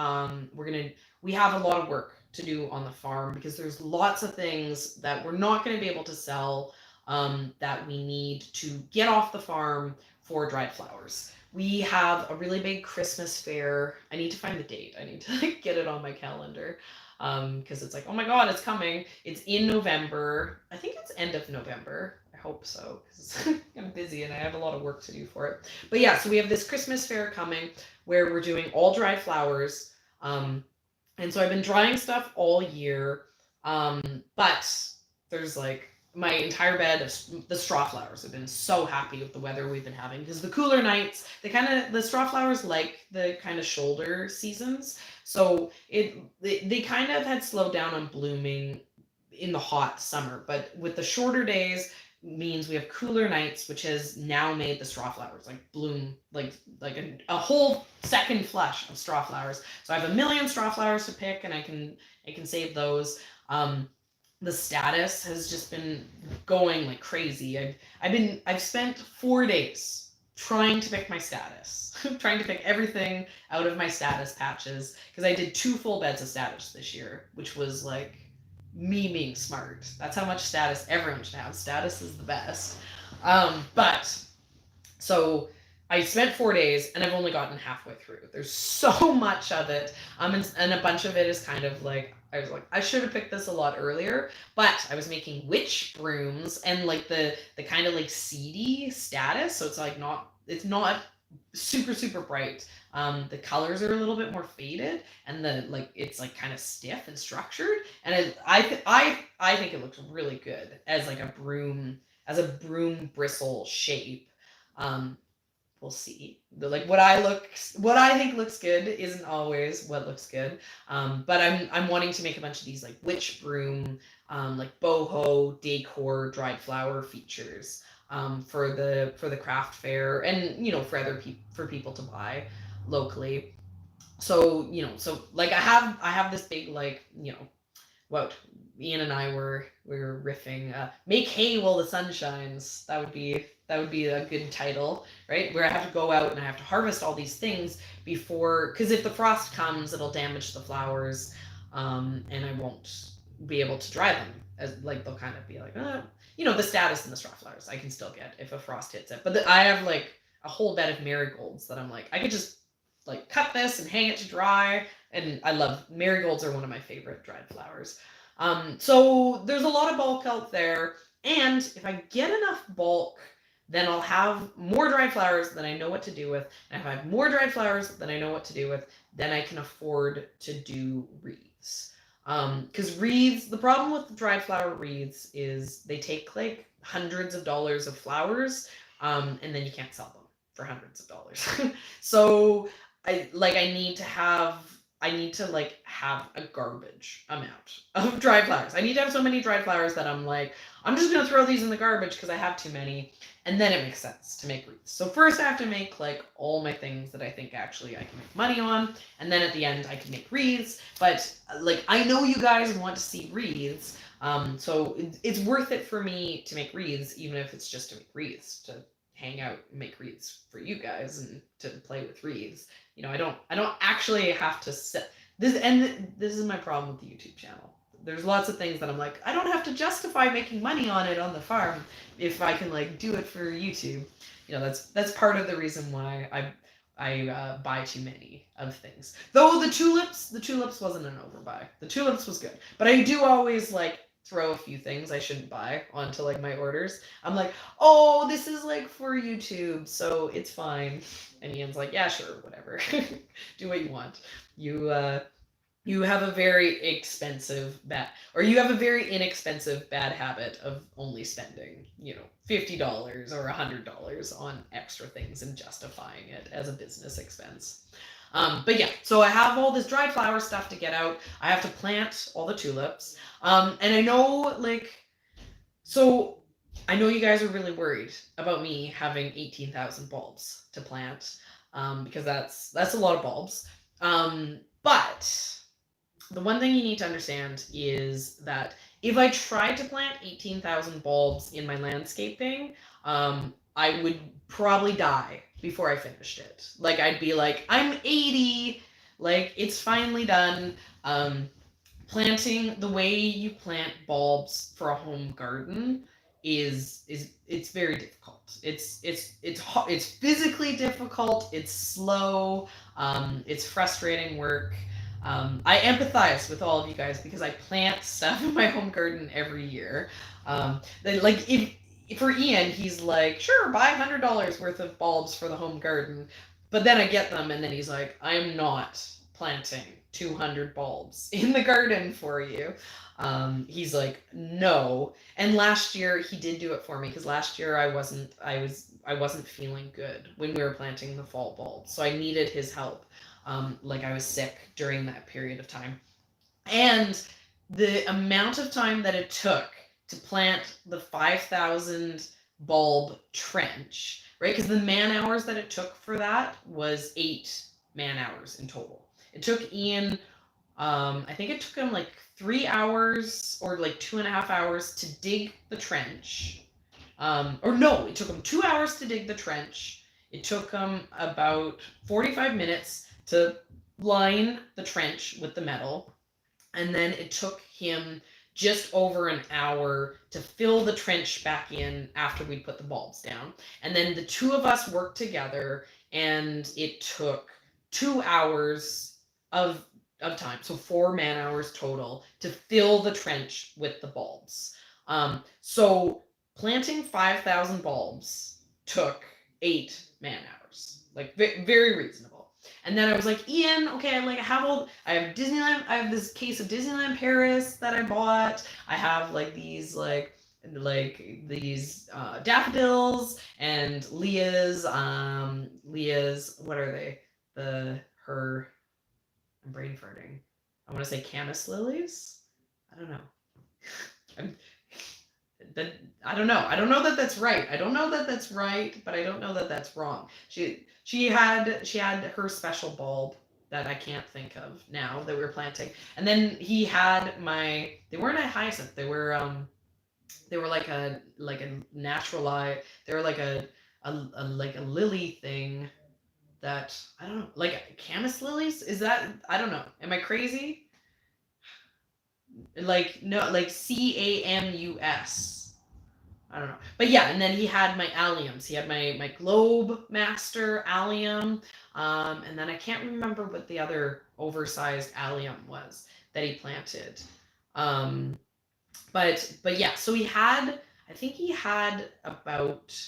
we have a lot of work to do on the farm because there's lots of things that we're not going to be able to sell that we need to get off the farm for dried flowers. We have a really big Christmas fair. I need to find the date. I need to get it on my calendar because it's like, oh my God, it's coming. It's in November. I think it's end of November. I hope so because I'm busy and I have a lot of work to do for it. But yeah, so we have this Christmas fair coming where we're doing all dried flowers And so I've been drying stuff all year. But there's like my entire bed of the straw flowers have been so happy with the weather we've been having because the cooler nights, the straw flowers like the kind of shoulder seasons. So they kind of had slowed down on blooming in the hot summer, but with the shorter days means we have cooler nights, which has now made the straw flowers like bloom like a whole second flush of straw flowers. So I have a million straw flowers to pick, and I can save those. The status has just been going like crazy. I've spent 4 days trying to pick my status, trying to pick everything out of my status patches because I did 2 full beds of status this year, which was like me being smart. That's how much status everyone should have. Status is the best. But so I spent 4 days and I've only gotten halfway through. There's so much of it. And a bunch of it is kind of like, I was like, I should have picked this a lot earlier, but I was making witch brooms and like the kind of like seedy status. So it's like it's not super, super bright. The colors are a little bit more faded and it's like kind of stiff and structured. And I think it looks really good as like a broom bristle shape. We'll see. What I think looks good isn't always what looks good. But I'm wanting to make a bunch of these like witch broom, like boho decor dried flower features for the craft fair and for people to buy locally. So like I have this big like what Ian and I were riffing. Make hay while the sun shines. That would be a good title, right? Where I have to go out and I have to harvest all these things before, because if the frost comes, it'll damage the flowers, and I won't be able to dry them. As like they'll kind of be like, the status in the straw flowers I can still get if a frost hits it. But I have like a whole bed of marigolds that I'm like, I could just like cut this and hang it to dry. And I love marigolds, are one of my favorite dried flowers. So there's a lot of bulk out there, and if I get enough bulk, then I'll have more dried flowers that I know what to do with. And if I have more dried flowers that I know what to do with, then I can afford to do wreaths. Because wreaths, the problem with the dried flower wreaths is they take like hundreds of dollars of flowers, and then you can't sell them for hundreds of dollars. So I need to have a garbage amount of dried flowers. I need to have so many dried flowers that I'm like, I'm just going to throw these in the garbage because I have too many. And then it makes sense to make wreaths. So first I have to make like all my things that I think actually I can make money on. And then at the end I can make wreaths. But like, I know you guys want to see wreaths. So it's worth it for me to make wreaths, even if it's just to make wreaths, to hang out and make wreaths for you guys and to play with wreaths. I don't actually have to set this, and this is my problem with the YouTube channel. There's lots of things that I'm like, I don't have to justify making money on it on the farm if I can like do it for YouTube. That's part of the reason why I buy too many of things. Though the tulips wasn't an overbuy. The tulips was good, but I do always like throw a few things I shouldn't buy onto like my orders. I'm like, oh, this is like for YouTube, so it's fine. And Ian's like, yeah, sure, whatever. Do what you want. You have a very expensive you have a very inexpensive bad habit of only spending, $50 or $100 on extra things and justifying it as a business expense. But yeah, so I have all this dried flower stuff to get out. I have to plant all the tulips. And I know I know you guys are really worried about me having 18,000 bulbs to plant, because that's a lot of bulbs. But the one thing you need to understand is that if I tried to plant 18,000 bulbs in my landscaping, I would probably die before I finished it. Like, I'd be like, I'm 80, like, it's finally done. Planting the way you plant bulbs for a home garden is it's very difficult. It's physically difficult. It's slow. It's frustrating work. I empathize with all of you guys because I plant stuff in my home garden every year. For Ian, he's like, sure, buy $100 worth of bulbs for the home garden. But then I get them and then he's like, I'm not planting 200 bulbs in the garden for you. He's like, no. And last year he did do it for me because last year I wasn't feeling good when we were planting the fall bulbs, so I needed his help. Like I was sick during that period of time, and the amount of time that it took to plant the 5,000 bulb trench, right? Because the man hours that it took for that was 8 man hours in total. It took Ian, I think it took him like 3 hours or like 2.5 hours to dig the trench. Or no, it took him 2 hours to dig the trench. It took him about 45 minutes to line the trench with the metal. And then it took him just over an hour to fill the trench back in after we put the bulbs down. And then the two of us worked together, and it took 2 hours of time, so 4 man hours total, to fill the trench with the bulbs. So planting 5,000 bulbs took 8 man hours, like very reasonable. And then I was like, Ian, okay, I have Disneyland. I have this case of Disneyland Paris that I bought. I have like these daffodils and Leah's what are they? I'm brain farting. I want to say camas lilies. I don't know. I don't know. I don't know that that's right. I don't know that that's right, but I don't know that that's wrong. She had her special bulb that I can't think of now that we were planting, and then he had they weren't a hyacinth. They were like a naturalized. They were like a lily thing that I don't know, like camas lilies. Is that, I don't know? Am I crazy? Like no, like CAMUS. I don't know. But yeah, and then he had my alliums. He had my Globe Master allium. And then I can't remember what the other oversized allium was that he planted. But yeah, so I think he had about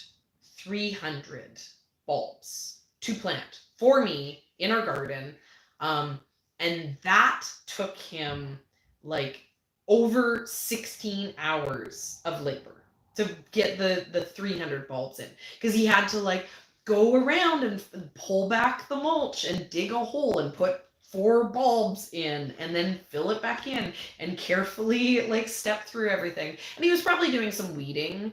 300 bulbs to plant for me in our garden. And that took him like over 16 hours of labor to get the 300 bulbs in, because he had to like go around and pull back the mulch and dig a hole and put 4 bulbs in and then fill it back in and carefully like step through everything. And he was probably doing some weeding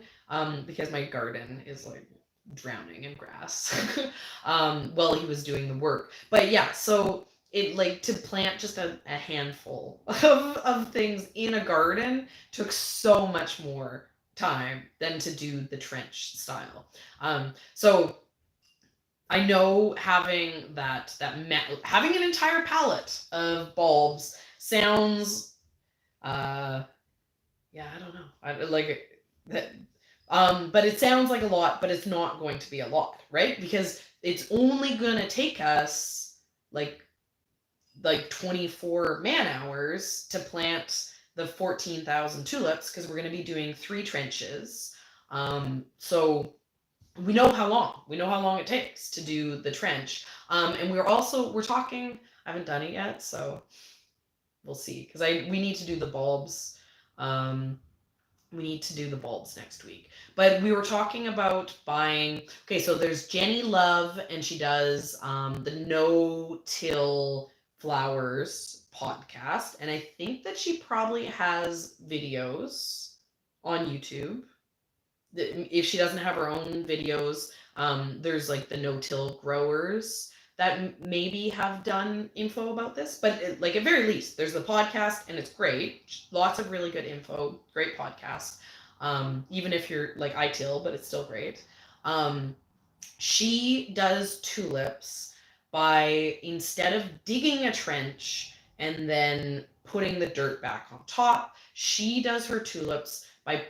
because my garden is like drowning in grass while he was doing the work. But yeah, so it like to plant just a handful of things in a garden took so much more time than to do the trench style. So I know having having an entire palette of bulbs sounds yeah, I don't know. I like that. But it sounds like a lot, but it's not going to be a lot, right? Because it's only going to take us like 24 man hours to plant the 14,000 tulips, because we're going to be doing 3 trenches. So we know how long it takes to do the trench. And we're talking, I haven't done it yet, so we'll see, because we need to do the bulbs. We need to do the bulbs next week. But we were talking about buying, okay, so there's Jenny Love, and she does the No-Till Flowers podcast, and I think that she probably has videos on YouTube. If she doesn't have her own videos, there's like the no-till growers that maybe have done info about this, but at very least there's the podcast, and it's great. Lots of really good info, great podcast. Even if you're like I till, but it's still great. She does tulips by, instead of digging a trench and then putting the dirt back on top, she does her tulips by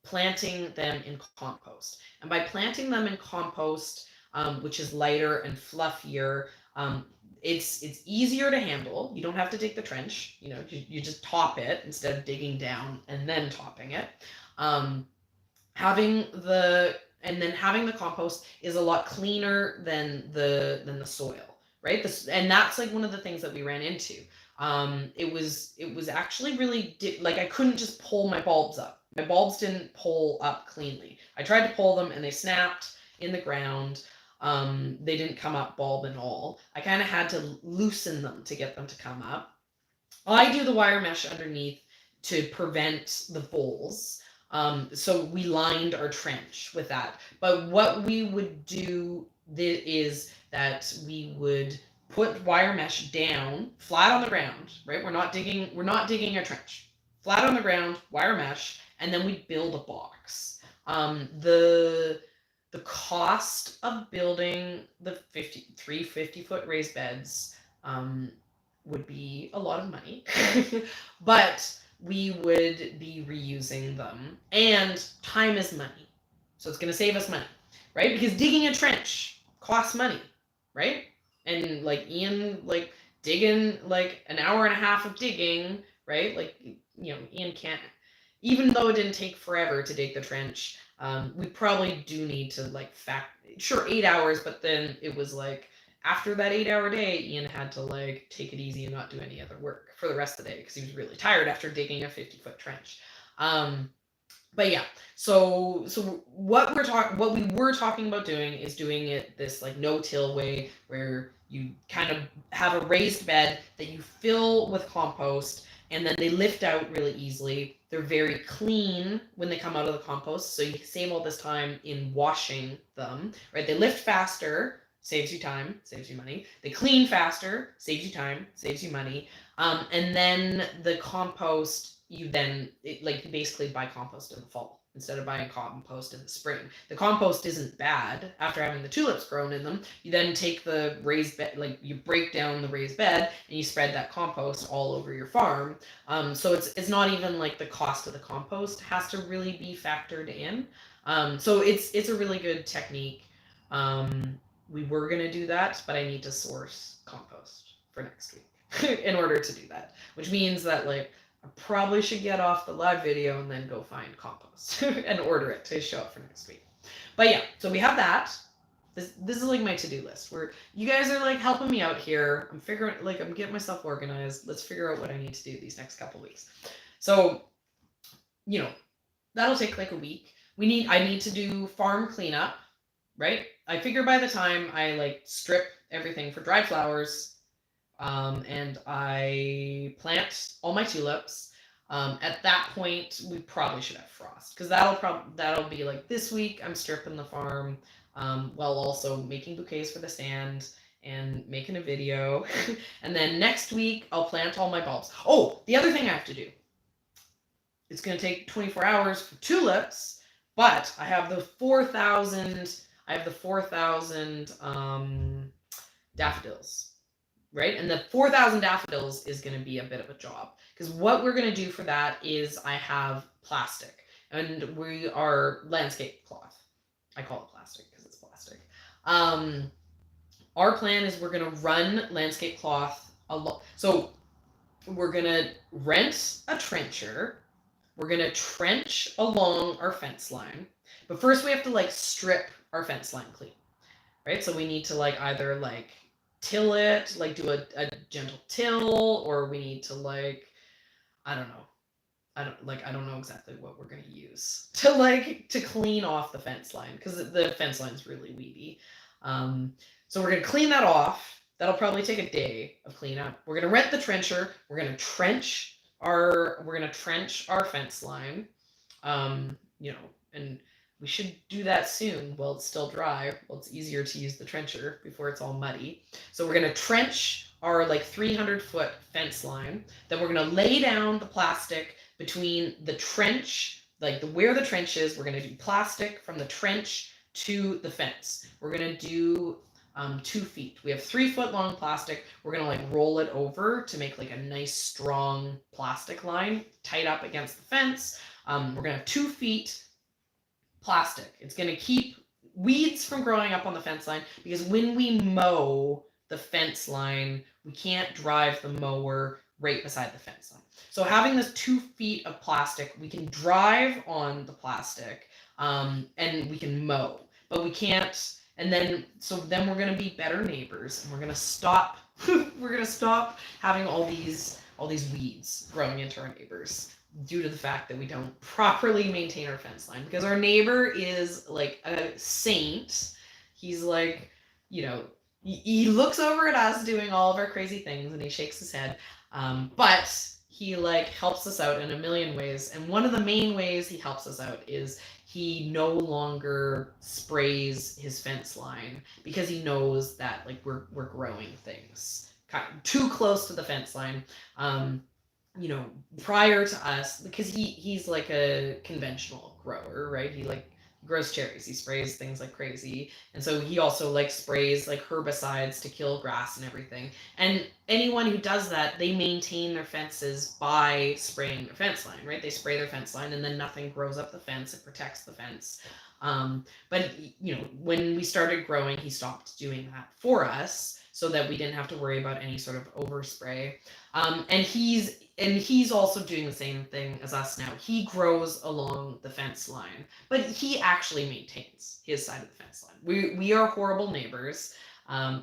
planting them in compost. And by planting them in compost, which is lighter and fluffier, it's easier to handle. You don't have to dig the trench. You just top it instead of digging down and then topping it. Having the compost is a lot cleaner than the soil, right? And that's like one of the things that we ran into. It was actually really like I couldn't just pull my bulbs up. My bulbs didn't pull up cleanly. I tried to pull them and they snapped in the ground. They didn't come up bulb and all. I kind of had to loosen them to get them to come up. I do the wire mesh underneath to prevent the voles. So we lined our trench with that. But what we would do is that we would put wire mesh down flat on the ground, right? We're not digging a trench. Flat on the ground, wire mesh, and then we build a box. The cost of building the 50-foot raised beds would be a lot of money, but we would be reusing them, and time is money. So it's going to save us money, right? Because digging a trench costs money, right? And like Ian, like digging like an hour and a half of digging, right? Like, you know, Ian can't, even though it didn't take forever to dig the trench, we probably do need to like sure 8 hours, but then it was like after that 8-hour day, Ian had to like take it easy and not do any other work for the rest of the day because he was really tired after digging a 50-foot trench. But yeah, so what we were talking about doing is doing it this like no-till way where you kind of have a raised bed that you fill with compost, and then they lift out really easily. They're very clean when they come out of the compost, so you save all this time in washing them, right? They lift faster, saves you time, saves you money. They clean faster, saves you time, saves you money. And then the compost, you basically buy compost in the fall instead of buying compost in the spring. The compost isn't bad after having the tulips grown in them. You then take the raised bed, like you break down the raised bed and you spread that compost all over your farm. So it's not even like the cost of the compost has to really be factored in. So it's a really good technique. We were going to do that, but I need to source compost for next week in order to do that, which means that like I probably should get off the live video and then go find compost and order it to show up for next week. But yeah, so we have that. This is like my to-do list where you guys are like helping me out here. I'm getting myself organized. Let's figure out what I need to do these next couple weeks. So, you know, that'll take like a week. I need to do farm cleanup, right? I figure by the time I like strip everything for dried flowers, and I plant all my tulips, at that point we probably should have frost, because that'll be like this week I'm stripping the farm, while also making bouquets for the stand and making a video. And then next week I'll plant all my bulbs. Oh, the other thing I have to do, it's going to take 24 hours for tulips, but I have the 4,000 daffodils, right? And the 4,000 daffodils is going to be a bit of a job, because what we're going to do for that is I have plastic, and we are landscape cloth. I call it plastic because it's plastic. Our plan is we're going to run landscape cloth so we're going to rent a trencher. We're going to trench along our fence line, but first we have to like strip our fence line clean, right? So we need to like either like till it, like do a gentle till, or we need to like, I don't know exactly what we're going to use to clean off the fence line, because the fence line is really weedy. So we're going to clean that off. That'll probably take a day of cleanup. We're going to rent the trencher. We're going to trench our fence line, you know, and we should do that soon while it's still dry. Well, it's easier to use the trencher before it's all muddy. So we're going to trench our like 300-foot fence line. Then we're going to lay down the plastic between the trench, like where the trench is. We're going to do plastic from the trench to the fence. We're going to do 2 feet. We have 3-foot long plastic. We're going to like roll it over to make like a nice strong plastic line tight up against the fence. We're going to have 2 feet plastic. It's going to keep weeds from growing up on the fence line, because when we mow the fence line, we can't drive the mower right beside the fence line. So having this 2 feet of plastic, we can drive on the plastic, and we can mow, but we can't. And then we're gonna be better neighbors, and we're gonna stop having all these weeds growing into our neighbors due to the fact that we don't properly maintain our fence line, because our neighbor is like a saint. He's like, you know, he looks over at us doing all of our crazy things and he shakes his head, but he like helps us out in a million ways. And one of the main ways he helps us out is he no longer sprays his fence line, because he knows that like we're growing things too close to the fence line. You know, prior to us, because he's like a conventional grower, right? He like grows cherries. He sprays things like crazy. And so he also like sprays like herbicides to kill grass and everything. And anyone who does that, they maintain their fences by spraying their fence line, right? They spray their fence line and then nothing grows up the fence. It protects the fence. But you know, when we started growing, he stopped doing that for us so that we didn't have to worry about any sort of overspray. And he's also doing the same thing as us now. He grows along the fence line, but he actually maintains his side of the fence line. We are horrible neighbors,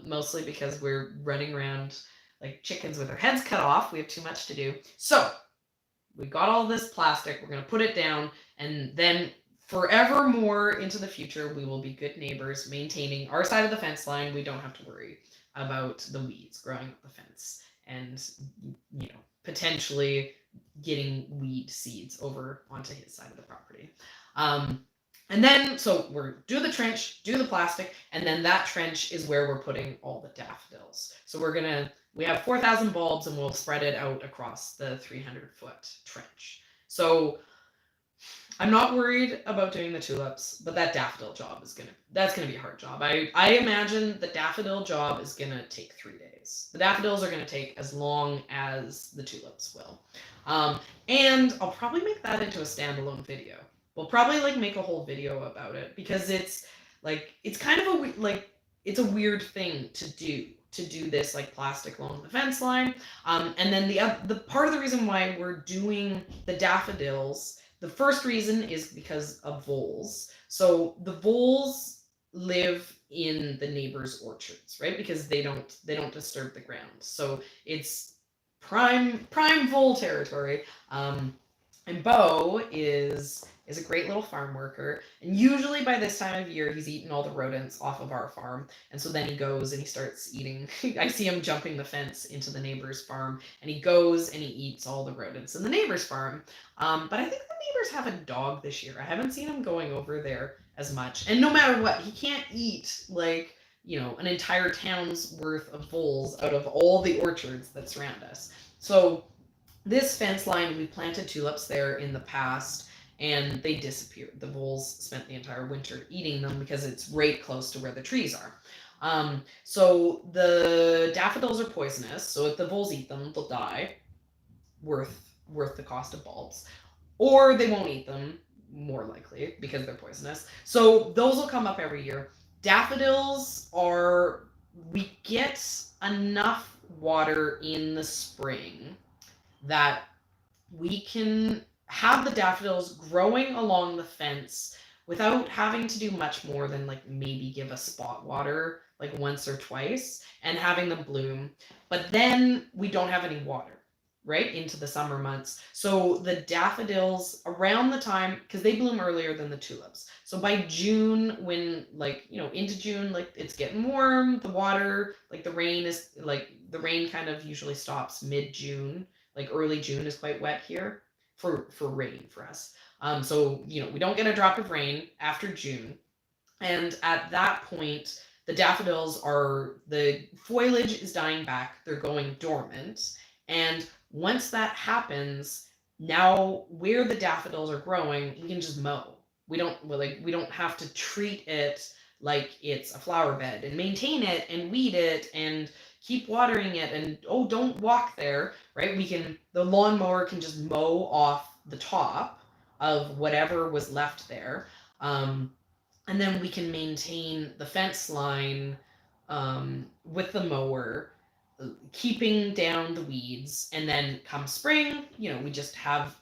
mostly because we're running around like chickens with our heads cut off. We have too much to do. So we got all this plastic. We're going to put it down, and then forevermore into the future, we will be good neighbors, maintaining our side of the fence line. We don't have to worry about the weeds growing up the fence and, you know, potentially getting weed seeds over onto his side of the property. And then, so we're do the trench, do the plastic, and then that trench is where we're putting all the daffodils. So we have 4,000 bulbs, and we'll spread it out across the 300-foot trench. So I'm not worried about doing the tulips, but that daffodil job that's gonna be a hard job. I imagine the daffodil job is gonna take 3 days. The daffodils are gonna take as long as the tulips will. And I'll probably make that into a standalone video. We'll probably like make a whole video about it, because it's kind of it's a weird thing to do this like plastic along the fence line. And then the part of the reason why we're doing the daffodils, the first reason is because of voles. So the voles live in the neighbors' orchards, right? Because they don't disturb the ground. So it's prime vole territory. And Bo is a great little farm worker, and usually by this time of year he's eaten all the rodents off of our farm, and so then he goes and he starts eating. I see him jumping the fence into the neighbor's farm, and he goes and he eats all the rodents in the neighbor's farm. But I think the neighbors have a dog this year. I haven't seen him going over there as much, and no matter what, he can't eat like, you know, an entire town's worth of voles out of all the orchards that surround us. So this fence line, we planted tulips there in the past, and they disappeared. The voles spent the entire winter eating them because it's right close to where the trees are. So the daffodils are poisonous, so if the voles eat them, they'll die, worth the cost of bulbs. Or they won't eat them, more likely, because they're poisonous. So those will come up every year. Daffodils we get enough water in the spring that we can have the daffodils growing along the fence without having to do much more than like maybe give a spot water like once or twice and having them bloom. But then we don't have any water, right, into the summer months. So the daffodils around the time, because they bloom earlier than the tulips. So by June, when like, you know, into June, like it's getting warm, the water, like the rain kind of usually stops mid-June. Like early June is quite wet here for rain for us. So, you know, we don't get a drop of rain after June. And at that point, the daffodils the foliage is dying back. They're going dormant. And once that happens, now where the daffodils are growing, we can just mow. We don't have to treat it like it's a flower bed and maintain it and weed it and keep watering it and don't walk there, right? The lawnmower can just mow off the top of whatever was left there, and then we can maintain the fence line with the mower keeping down the weeds, and then come spring, you know, we just have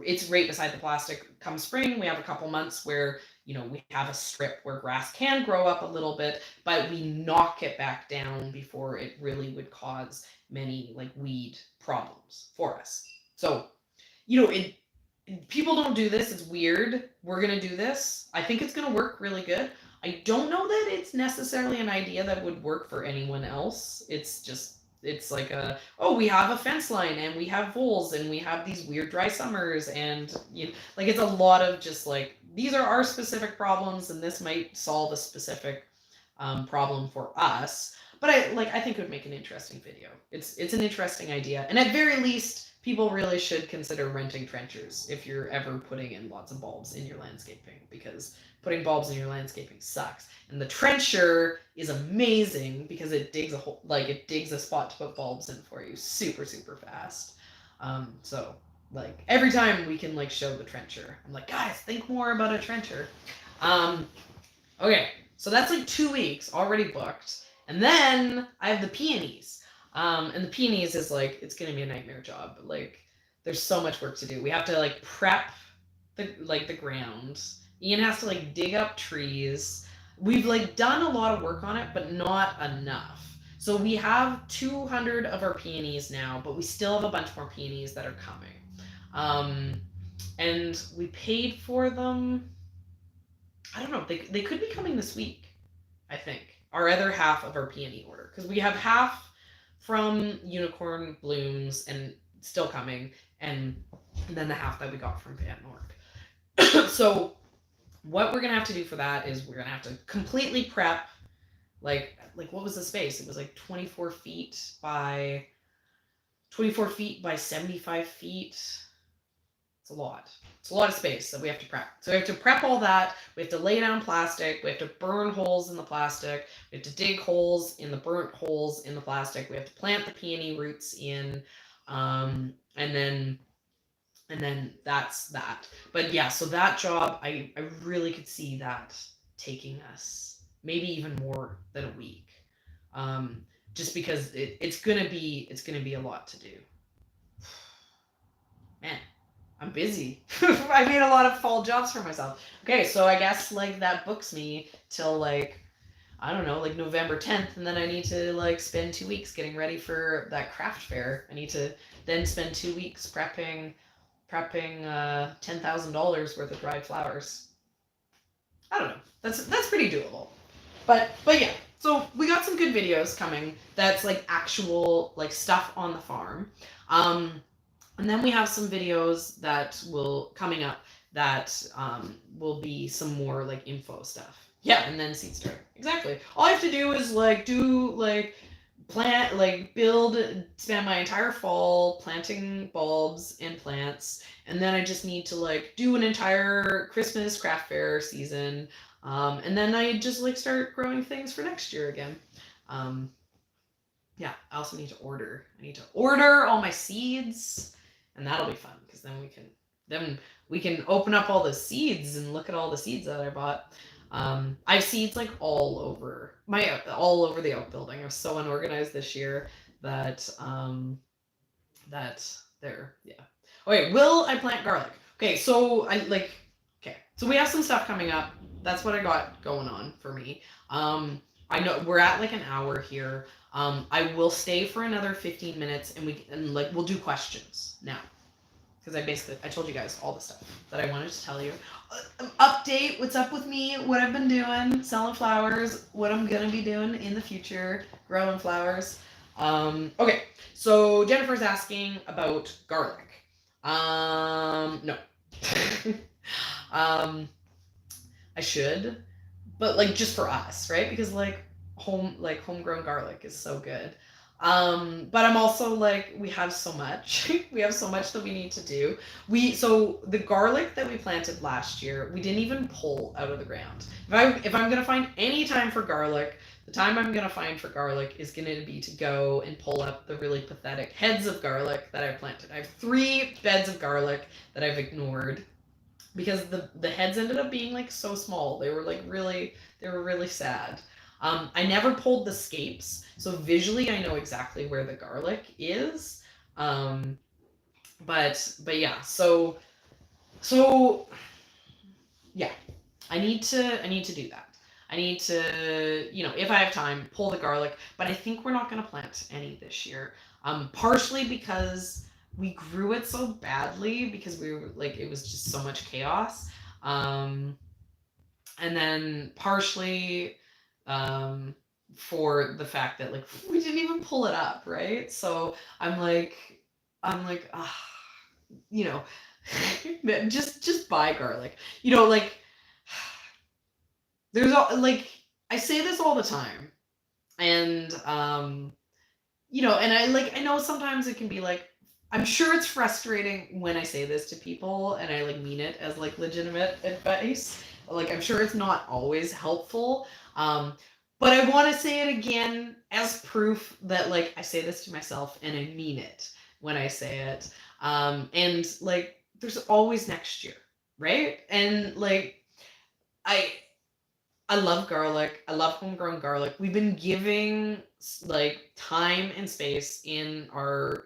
it's right beside the plastic. Come spring, we have a couple months where, you know, we have a strip where grass can grow up a little bit, but we knock it back down before it really would cause many like weed problems for us. So, you know, people don't do this. It's weird. We're going to do this. I think it's going to work really good. I don't know that it's necessarily an idea that would work for anyone else. It's just, it's like we have a fence line and we have voles and we have these weird dry summers, and you know, like it's a lot of just like, these are our specific problems and this might solve a specific problem for us. But I think it would make an interesting video. It's an interesting idea, and at very least, people really should consider renting trenchers if you're ever putting in lots of bulbs in your landscaping, because putting bulbs in your landscaping sucks. And the trencher is amazing because it digs a hole, like it digs a spot to put bulbs in for you super, super fast. So like every time we can like show the trencher, I'm like, guys, think more about a trencher. Okay, so that's like 2 weeks already booked. And then I have the peonies. And the peonies is like, it's gonna be a nightmare job. Like, there's so much work to do. We have to like prep the ground. Ian has to like dig up trees. We've like done a lot of work on it, but not enough. So we have 200 of our peonies now, but we still have a bunch more peonies that are coming. And we paid for them. I don't know. They could be coming this week, I think. Our other half of our peony order, because we have half from Unicorn Blooms and still coming, and then the half that we got from Van Nork. So what we're gonna have to do for that is we're gonna have to completely prep, like what was the space? It was like 24 feet by 75 feet. It's a lot. It's a lot of space that we have to prep. So we have to prep all that. We have to lay down plastic. We have to burn holes in the plastic. We have to dig holes in the burnt holes in the plastic. We have to plant the peony roots in, and then that's that. But yeah, so that job, I really could see that taking us maybe even more than a week, just because it's gonna be a lot to do. Man, I'm busy. I made a lot of fall jobs for myself. Okay, so I guess like that books me till like, I don't know, like November 10th, and then I need to like spend 2 weeks getting ready for that craft fair. I need to then spend 2 weeks prepping $10,000 worth of dried flowers. I don't know. That's pretty doable. But yeah. So we got some good videos coming. That's like actual like stuff on the farm. And then we have some videos that will coming up that will be some more like info stuff. Yeah, and then seed start. Exactly. All I have to do is like plant, like spend my entire fall planting bulbs and plants, and then I just need to like do an entire Christmas craft fair season, and then I just like start growing things for next year again. Yeah, I also need to order. I need to order all my seeds. And that'll be fun because then we can open up all the seeds and look at all the seeds that I bought. I have seeds like all over the outbuilding. I'm so unorganized this year that yeah. Okay, will I plant garlic? Okay, so so we have some stuff coming up. That's what I got going on for me. I know we're at like an hour here. I will stay for another 15 minutes and we'll do questions now. Because I told you guys all the stuff that I wanted to tell you. Update, what's up with me, what I've been doing, selling flowers, what I'm going to be doing in the future, growing flowers. Okay, so Jennifer's asking about garlic. No. I should, but like just for us, right? Because like homegrown garlic is so good. But I'm also like, we have so much. We have so much that we need to do. So the garlic that we planted last year, we didn't even pull out of the ground. If I'm gonna find any time for garlic, the time I'm gonna find for garlic is gonna be to go and pull up the really pathetic heads of garlic that I've planted. I have 3 beds of garlic that I've ignored because the heads ended up being like so small. They were really sad. I never pulled the scapes, so visually I know exactly where the garlic is. But yeah, so yeah, I need to do that. I need to, if I have time, pull the garlic. But I think we're not going to plant any this year. Partially because we grew it so badly because we were like it was just so much chaos. And then partially for the fact that like we didn't even pull it up, right? So I'm like, you know, just buy garlic. Like there's like I say this all the time, and and I know sometimes it can be like I'm sure it's frustrating when I say this to people and I like mean it as like legitimate advice. Like I'm sure it's not always helpful. But I want to say it again as proof that like I say this to myself and I mean it when I say it. And like there's always next year, right? And like I I love garlic. I love homegrown garlic. We've been giving like time and space even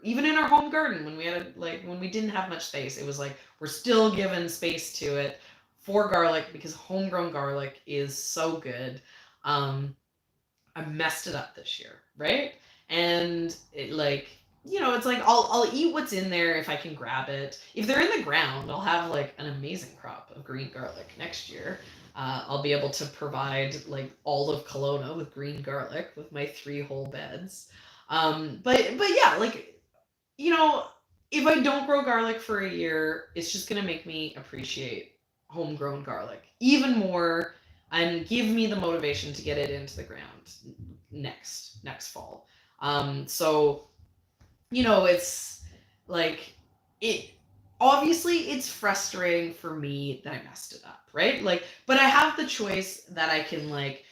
in our home garden when we had when we didn't have much space. It was like we're still giving space to it for garlic because homegrown garlic is so good. I messed it up this year, right? And it it's like I'll eat what's in there if I can grab it. If they're in the ground, I'll have like an amazing crop of green garlic next year. I'll be able to provide like all of Kelowna with green garlic with my 3 whole beds. But yeah, like if I don't grow garlic for a year, it's just gonna make me appreciate homegrown garlic even more and give me the motivation to get it into the ground next fall. So it's like it obviously it's frustrating for me that I messed it up, right? Like, but I have the choice that I can like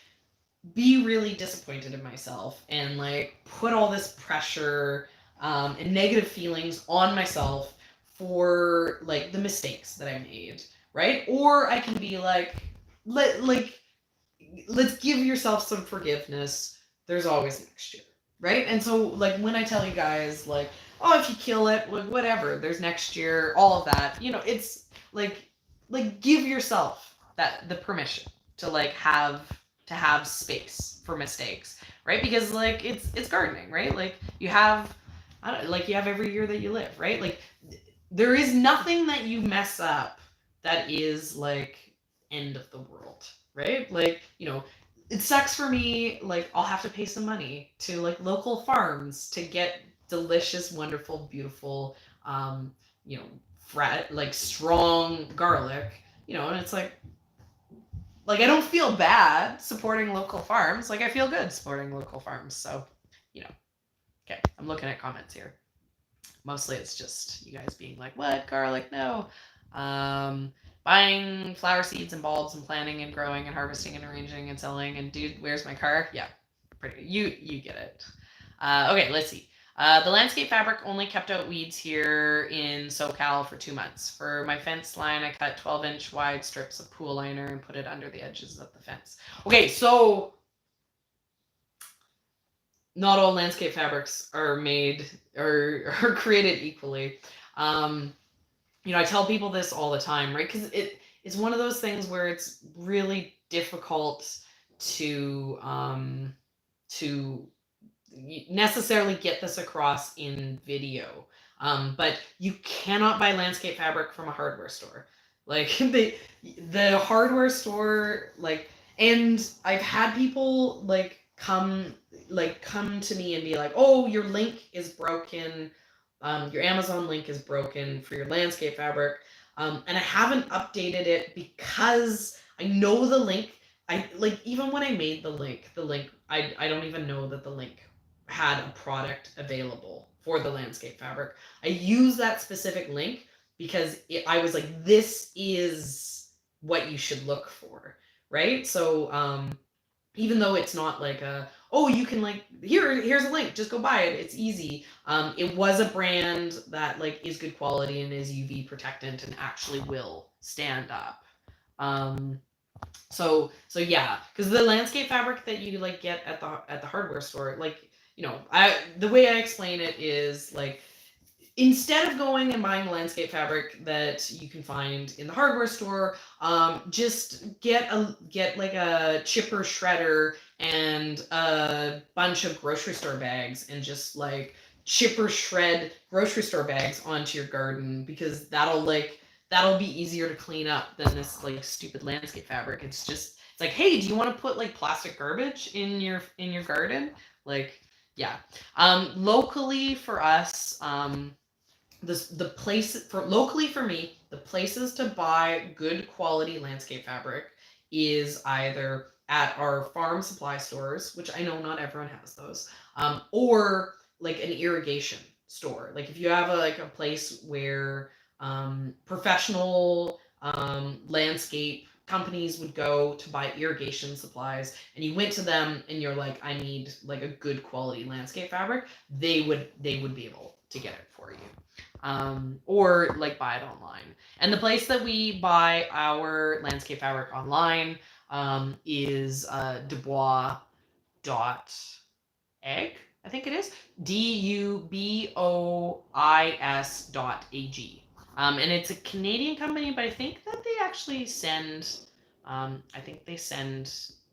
be really disappointed in myself and like put all this pressure and negative feelings on myself for like the mistakes that I made, right? Or I can be like, let's give yourself some forgiveness. There's always next year, right? And so like when I tell you guys like, oh, if you kill it, like whatever, there's next year, all of that, it's like give yourself the permission to like have space for mistakes, right? Because like it's gardening, right? Like you have you have every year that you live, right? Like there is nothing that you mess up that is like end of the world, right? Like, it sucks for me, like I'll have to pay some money to like local farms to get delicious, wonderful, beautiful like strong garlic, and it's like I don't feel bad supporting local farms. Like I feel good supporting local farms. So, okay, I'm looking at comments here. Mostly it's just you guys being like, what? Garlic? No. Buying flower seeds and bulbs and planting and growing and harvesting and arranging and selling and dude, where's my car? Yeah, pretty. You get it. Okay, let's see. The landscape fabric only kept out weeds here in SoCal for 2 months. For my fence line, I cut 12-inch wide strips of pool liner and put it under the edges of the fence. Okay, so not all landscape fabrics are made or are created equally. I tell people this all the time, right? Because it's one of those things where it's really difficult to necessarily get this across in video. But you cannot buy landscape fabric from a hardware store. Like the hardware store, like, and I've had people come to me and be like, oh, your link is broken. Your Amazon link is broken for your landscape fabric. And I haven't updated it because I know the link. Even when I made the link, I don't even know that the link had a product available for the landscape fabric. I use that specific link because I was like, this is what you should look for, right? So even though it's not like you can here's a link, just go buy it, it's easy. It was a brand that is good quality and is UV protectant and actually will stand up. So yeah, because the landscape fabric that you like get at the hardware store, like, you know, the way I explain it is like, instead of going and buying landscape fabric that you can find in the hardware store, just get like a chipper shredder and a bunch of grocery store bags, and just like chipper shred grocery store bags onto your garden, because that'll be easier to clean up than this like stupid landscape fabric. It's like, hey, do you want to put like plastic garbage in your garden? Like, yeah. Locally for us, the place for locally for me, the places to buy good quality landscape fabric is either at our farm supply stores, which I know not everyone has those, or like an irrigation store. Like if you have a place where professional landscape companies would go to buy irrigation supplies, and you went to them and you're like, I need like a good quality landscape fabric, they would be able to get it for you. Or like buy it online. And the place that we buy our landscape fabric online is Dubois.egg, I think it is. DUBOIS.AG. And it's a Canadian company, but I think that they actually send,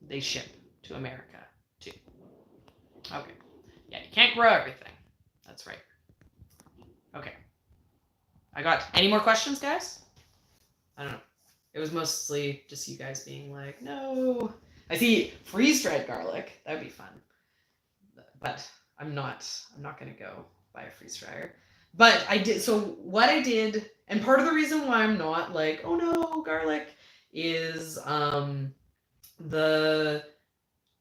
they ship to America too. Okay. Yeah, you can't grow everything. That's right. Okay. I got any more questions, guys? I don't know. It was mostly just you guys being like, no. I see freeze-dried garlic. That'd be fun. But I'm not gonna go buy a freeze dryer. But I did, so what I did, and part of the reason why I'm not like, oh no, garlic, is the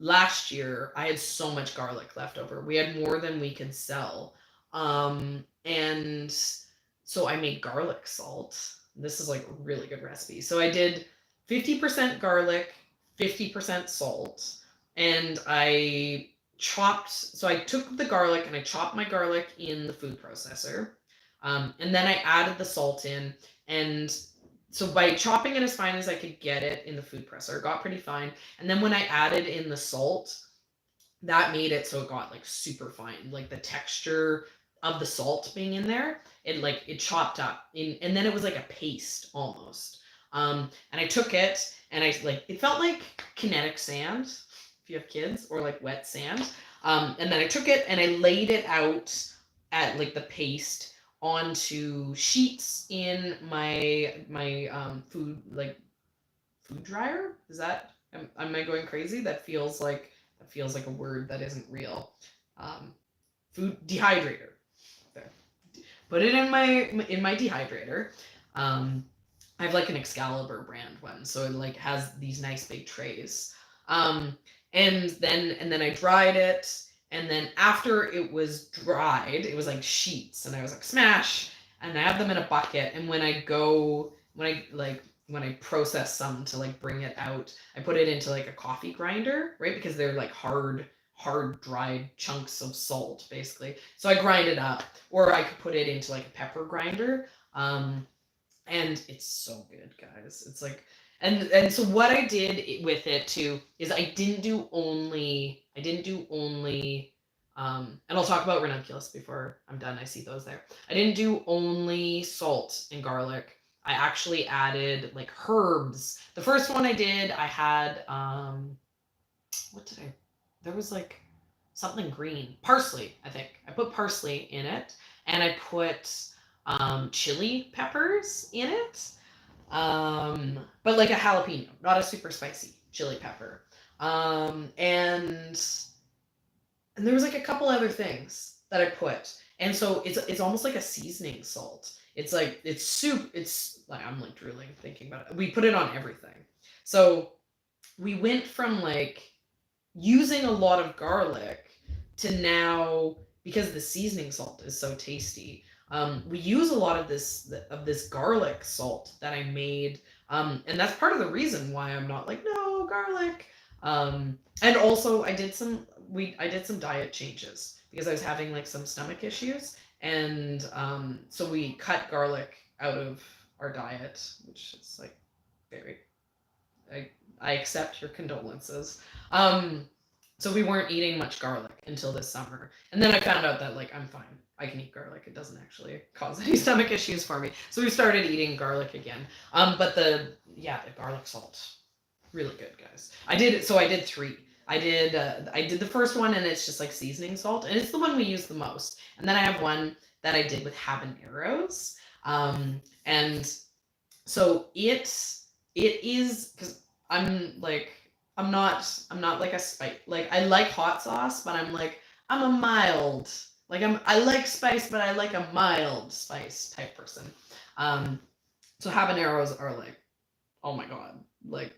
last year I had so much garlic left over. We had more than we could sell. And so I made garlic salt. This is like a really good recipe. So I did 50% garlic, 50% salt, and I took the garlic and I chopped my garlic in the food processor. And then I added the salt in, and so by chopping it as fine as I could get it in the food processor, it got pretty fine. And then when I added in the salt, that made it so it got like super fine. Like the texture of the salt being in there, it chopped up and then it was like a paste almost. And I took it and it felt like kinetic sand if you have kids, or like wet sand. And then I took it and I laid it out at like the paste onto sheets in my food dryer. Is that, am I going crazy? That feels like a word that isn't real. Food dehydrator. There. Put it in my dehydrator. I have like an Excalibur brand one, so it like has these nice big trays. And then I dried it, and then after it was dried, it was like sheets, and I was like smash, and I have them in a bucket. And when I process some to like bring it out, I put it into like a coffee grinder, right? Because they're like hard dried chunks of salt basically. So I grind it up, or I could put it into like a pepper grinder. And it's so good, guys. It's like, and so what I did with it too is I didn't do only and I'll talk about ranunculus before I'm done. I see those there. I didn't do only salt and garlic. I actually added like herbs. The first one I did, I had there was like something green, parsley, I think. I put parsley in it, and I put chili peppers in it, but like a jalapeno, not a super spicy chili pepper. And there was like a couple other things that I put, and so it's almost like a seasoning salt. It's like it's like, I'm like drooling thinking about it. We put it on everything. So we went from like using a lot of garlic to now, because the seasoning salt is so tasty, we use a lot of this garlic salt that I made, and that's part of the reason why I'm not like, no garlic. And also I did some diet changes because I was having like some stomach issues, and so we cut garlic out of our diet, which is like very I accept your condolences. So we weren't eating much garlic until this summer, and then I found out that like I'm fine. I can eat garlic. It doesn't actually cause any stomach issues for me. So we started eating garlic again. But the garlic salt, really good, guys. I did 3. I did the first one, and it's just like seasoning salt, and it's the one we use the most. And then I have one that I did with habaneros. And so it is, because I'm not like a spice, like I like hot sauce, but I'm a mild, I like spice, but I like a mild spice type person. So habaneros are like, oh my god, like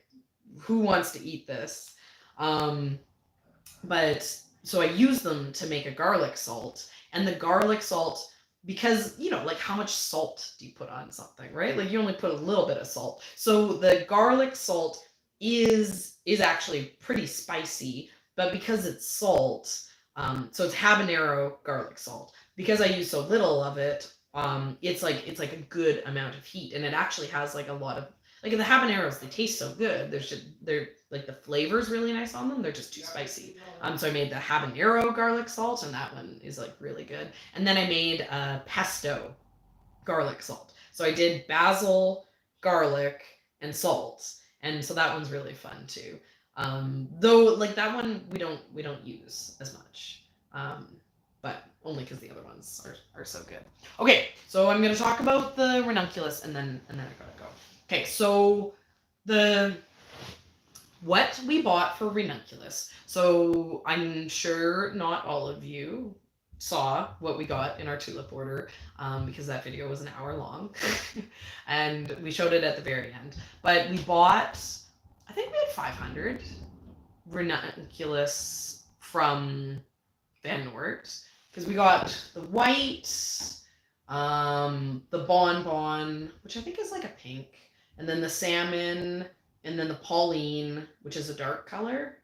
who wants to eat this? But so I use them to make a garlic salt, and the garlic salt, because like how much salt do you put on something, right? Like you only put a little bit of salt. So the garlic salt is actually pretty spicy, but because it's salt, so it's habanero garlic salt. Because I use so little of it, it's like a good amount of heat, and it actually has like a lot of, like the habaneros, they taste so good. They're like the flavor's really nice on them. They're just too spicy. So I made the habanero garlic salt, and that one is like really good. And then I made pesto garlic salt. So I did basil, garlic, and salt, and so that one's really fun too. Though like that one we don't use as much, but only because the other ones are so good. Okay, so I'm gonna talk about the ranunculus, and then I gotta go. Okay, so what we bought for ranunculus. So I'm sure not all of you saw what we got in our tulip order, because that video was an hour long, and we showed it at the very end. But we bought, I think we had 500 ranunculus from Van Noort, because we got the white, the bonbon, which I think is like a pink, and then the salmon, and then the Pauline, which is a dark color.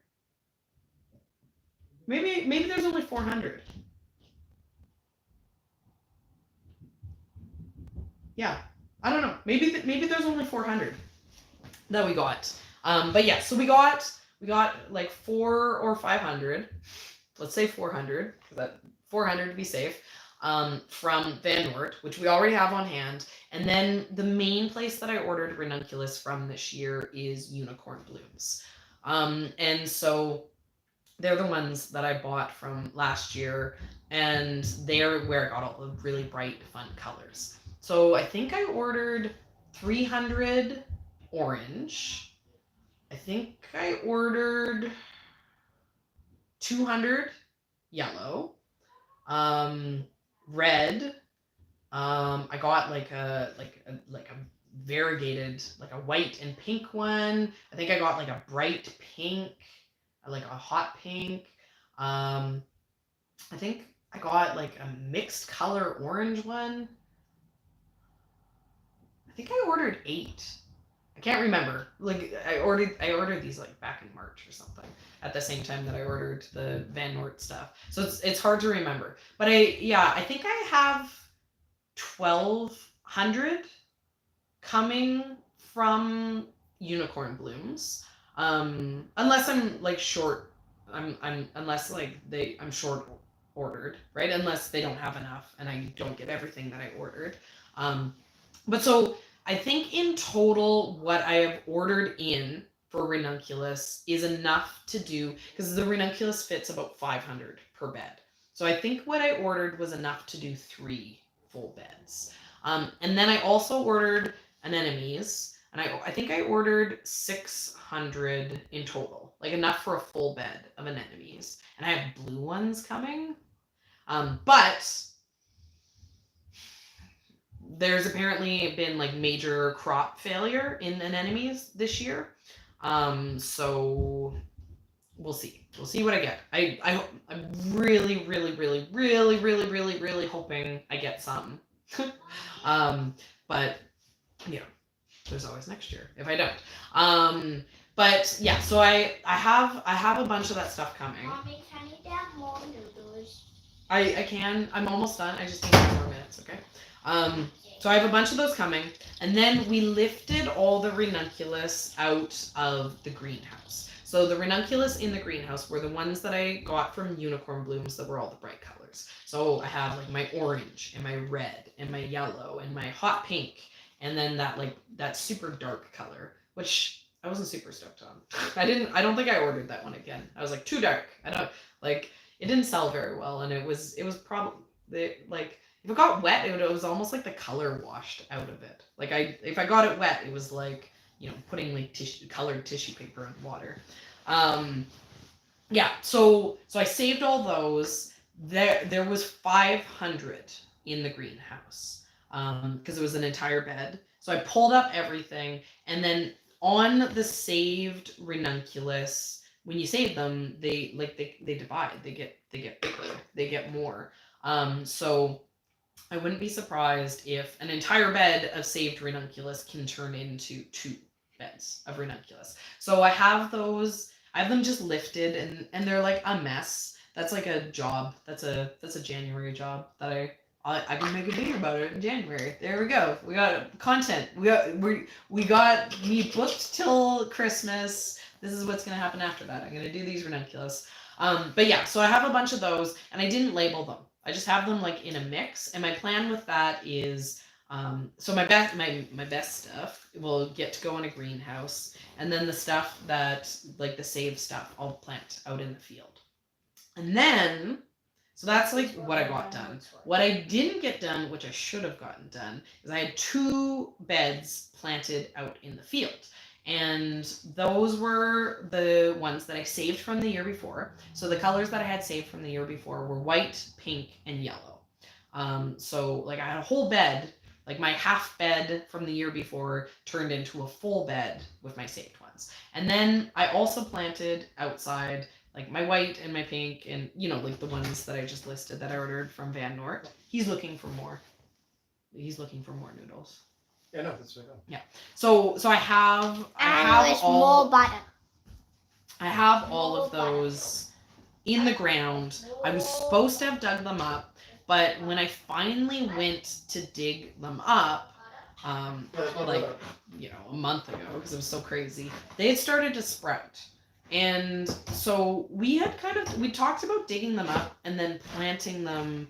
Maybe there's only 400. Yeah, I don't know. Maybe there's only 400 that we got. But yeah, so we got like 400 or 500. Let's say 400, because that 400 to be safe. From Van Noort, which we already have on hand. And then the main place that I ordered ranunculus from this year is Unicorn Blooms. And so they're the ones that I bought from last year, and they're where I got all the really bright, fun colors. So I think I ordered 300 orange. I think I ordered 200 yellow. Red. I got like a variegated, like a white and pink one. I think I got like a bright pink, like a hot pink. I think I got like a mixed color orange one. I think I ordered 8. I can't remember. Like I ordered these like back in March or something, at the same time that I ordered the Van Noort stuff. So it's hard to remember. But I think I have 1,200 coming from Unicorn Blooms. Unless I'm like short, I'm short ordered, right? Unless they don't have enough and I don't get everything that I ordered. But so I think in total, what I have ordered in for ranunculus is enough to do, because the ranunculus fits about 500 per bed. So I think what I ordered was enough to do 3 full beds. And then I also ordered anemones, and I think I ordered 600 in total, like enough for a full bed of anemones. And I have blue ones coming. But there's apparently been like major crop failure in anemones this year. So we'll see. We'll see what I get. I'm really hoping I get some. But you know, there's always next year if I don't. But yeah, so I have a bunch of that stuff coming. Mommy, can you have more noodles? I can. I'm almost done. I just need 2 more minutes, okay? So I have a bunch of those coming. And then we lifted all the Ranunculus out of the greenhouse. So the Ranunculus in the greenhouse were the ones that I got from Unicorn Blooms that were all the bright colors. So I have like my orange and my red and my yellow and my hot pink. And then that super dark color, which I wasn't super stoked on. I don't think I ordered that one again. I was like, too dark. It didn't sell very well. And it was probably like, if it got wet, it was almost like the color washed out of it. Like if I got it wet, it was like, putting like colored tissue paper in water. Yeah. So I saved all those. There was 500 in the greenhouse. Because it was an entire bed. So I pulled up everything, and then on the saved Ranunculus, when you save them, they divide. They get bigger. They get more. So I wouldn't be surprised if an entire bed of saved Ranunculus can turn into 2 beds of Ranunculus. So I have those. I have them just lifted, and they're like a mess. That's like a job. That's a January job that I can make a video about it in January. There we go. We got content. We got me booked till Christmas. This is what's gonna happen after that. I'm gonna do these Ranunculus. But yeah, so I have a bunch of those, and I didn't label them. I just have them like in a mix, and my plan with that is, so my best stuff will get to go in a greenhouse, and then the stuff that like the saved stuff I'll plant out in the field, and then. So that's like what I got done. What I didn't get done, which I should have gotten done, is I had 2 beds planted out in the field. And those were the ones that I saved from the year before. So the colors that I had saved from the year before were white, pink, and yellow. So like I had a whole bed, like my half bed from the year before turned into a full bed with my saved ones. And then I also planted outside like my white and my pink and, like the ones that I just listed that I ordered from Van Noort. He's looking for more. He's looking for more noodles. Yeah, no, that's right. Yeah. So I have more butter. I have all of those in the ground. I was supposed to have dug them up, but when I finally went to dig them up, a month ago, because it was so crazy, they had started to sprout. And so we talked about digging them up and then planting them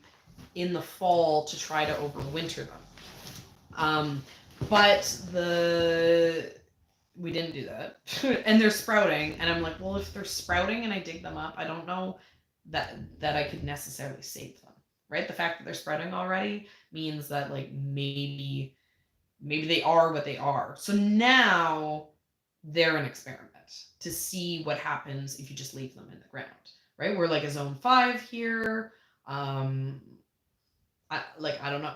in the fall to try to overwinter them. But we didn't do that. And they're sprouting, and I'm like, well, if they're sprouting and I dig them up, I don't know that I could necessarily save them, right? The fact that they're sprouting already means that like maybe they are what they are. So now they're an experiment to see what happens if you just leave them in the ground, right? We're like a zone 5 here. I don't know.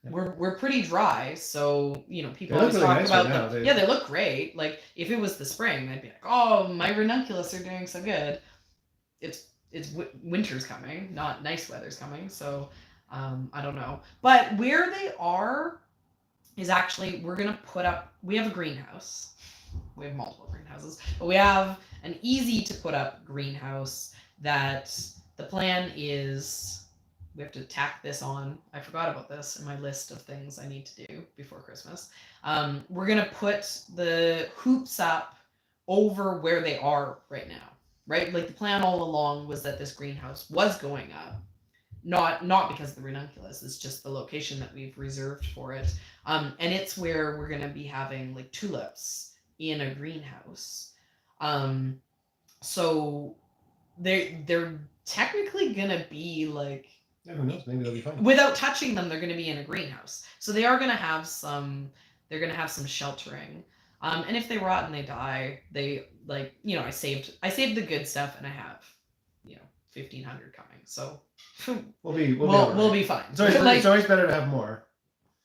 Yeah. We're pretty dry, so people always talk nice about right them. Yeah, they look great. Like if it was the spring, I'd be like, oh, my Ranunculus are doing so good. It's winter's coming, not nice weather's coming, so I don't know. But where they are is actually we're gonna put up. We have a greenhouse. We have multiple greenhouses, but we have an easy to put up greenhouse that the plan is. We have to tack this on. I forgot about this in my list of things I need to do before Christmas. We're going to put the hoops up over where they are right now, right? Like the plan all along was that this greenhouse was going up, not because of the Ranunculus. It's just the location that we've reserved for it. And it's where we're going to be having like tulips in a greenhouse. So they're technically going to be like, yeah, who knows? Maybe they'll be fine. Without touching them, they're going to be in a greenhouse. So they are going to have some. They're going to have some sheltering. And if they rot and they die, they I saved the good stuff, and I have 1,500 coming. So we'll be fine. It's always better to have more.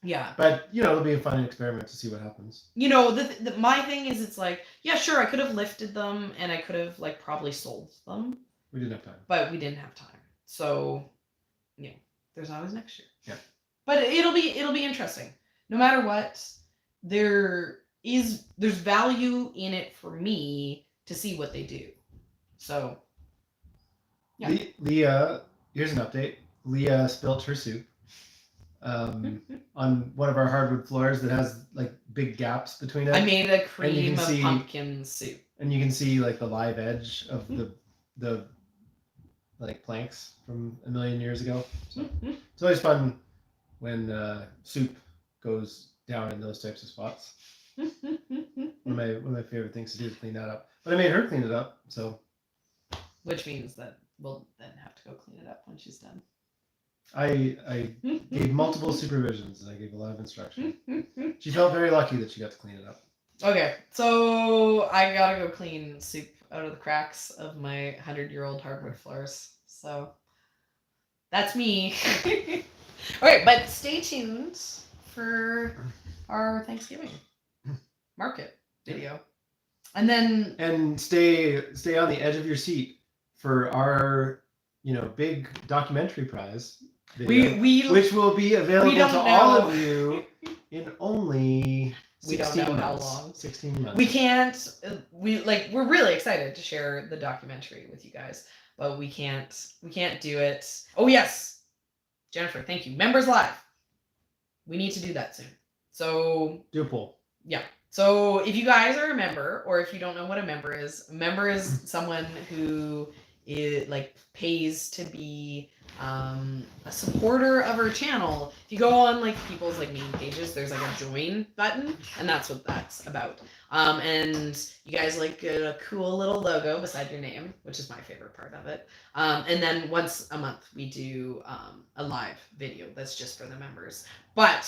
Yeah. But it'll be a fun experiment to see what happens. My thing is, it's like, yeah, sure, I could have lifted them and I could have probably sold them. We didn't have time. But we didn't have time. So. There's always next year. Yeah. But it'll be interesting. No matter what, there's value in it for me to see what they do. So yeah. Leah, here's an update. Leah spilt her soup. on one of our hardwood floors that has like big gaps between it. I made a And you cream can of see- pumpkin soup. And you can see like the live edge of the like planks from a million years ago. So it's always fun when soup goes down in those types of spots. One of my favorite things to do is clean that up. But I made her clean it up, so Which means that we'll then have to go clean it up when she's done. I gave multiple supervisions and I gave a lot of instruction. She felt very lucky that she got to clean it up. Okay, so I gotta go clean soup out of the cracks of my 100-year-old hardwood floors. So that's me. All right, but stay tuned for our Thanksgiving market video, and stay on the edge of your seat for our big documentary prize video, which will be available to all of you in only 16 don't know how months. long. 16 months. We can't. We're really excited to share the documentary with you guys, but we can't do it. Oh yes, Jennifer, thank you. Members Live. We need to do that soon. So do a poll. Yeah. So if you guys are a member, or if you don't know what a member is someone who is pays to be a supporter of our channel. If you go on people's main pages, there's a join button, and that's what that's about. And you guys get a cool little logo beside your name, which is my favorite part of it. And then once a month we do a live video that's just for the members. But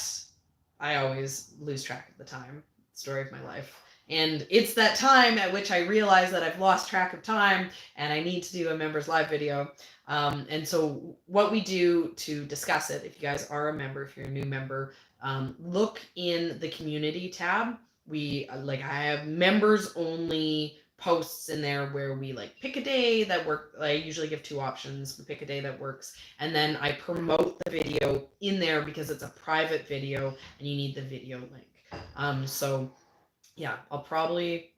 I always lose track of the time. Story of my life. And it's that time at which I realize that I've lost track of time and I need to do a members live video. And so what we do to discuss it, if you guys are a member, if you're a new member, look in the community tab. We I have members only posts in there where we pick a day that work. I usually give 2 options. We pick a day that works, and then I promote the video in there because it's a private video and you need the video link. So yeah, I'll probably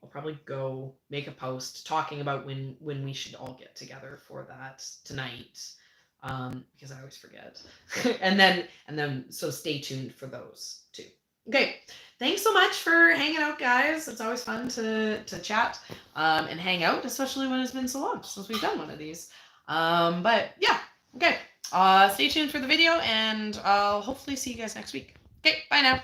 go make a post talking about when we should all get together for that tonight, because I always forget. and then so stay tuned for those too. Okay, thanks so much for hanging out, guys. It's always fun to chat and hang out, especially when it's been so long since we've done one of these. But yeah, okay. Stay tuned for the video, and I'll hopefully see you guys next week. Okay, bye now.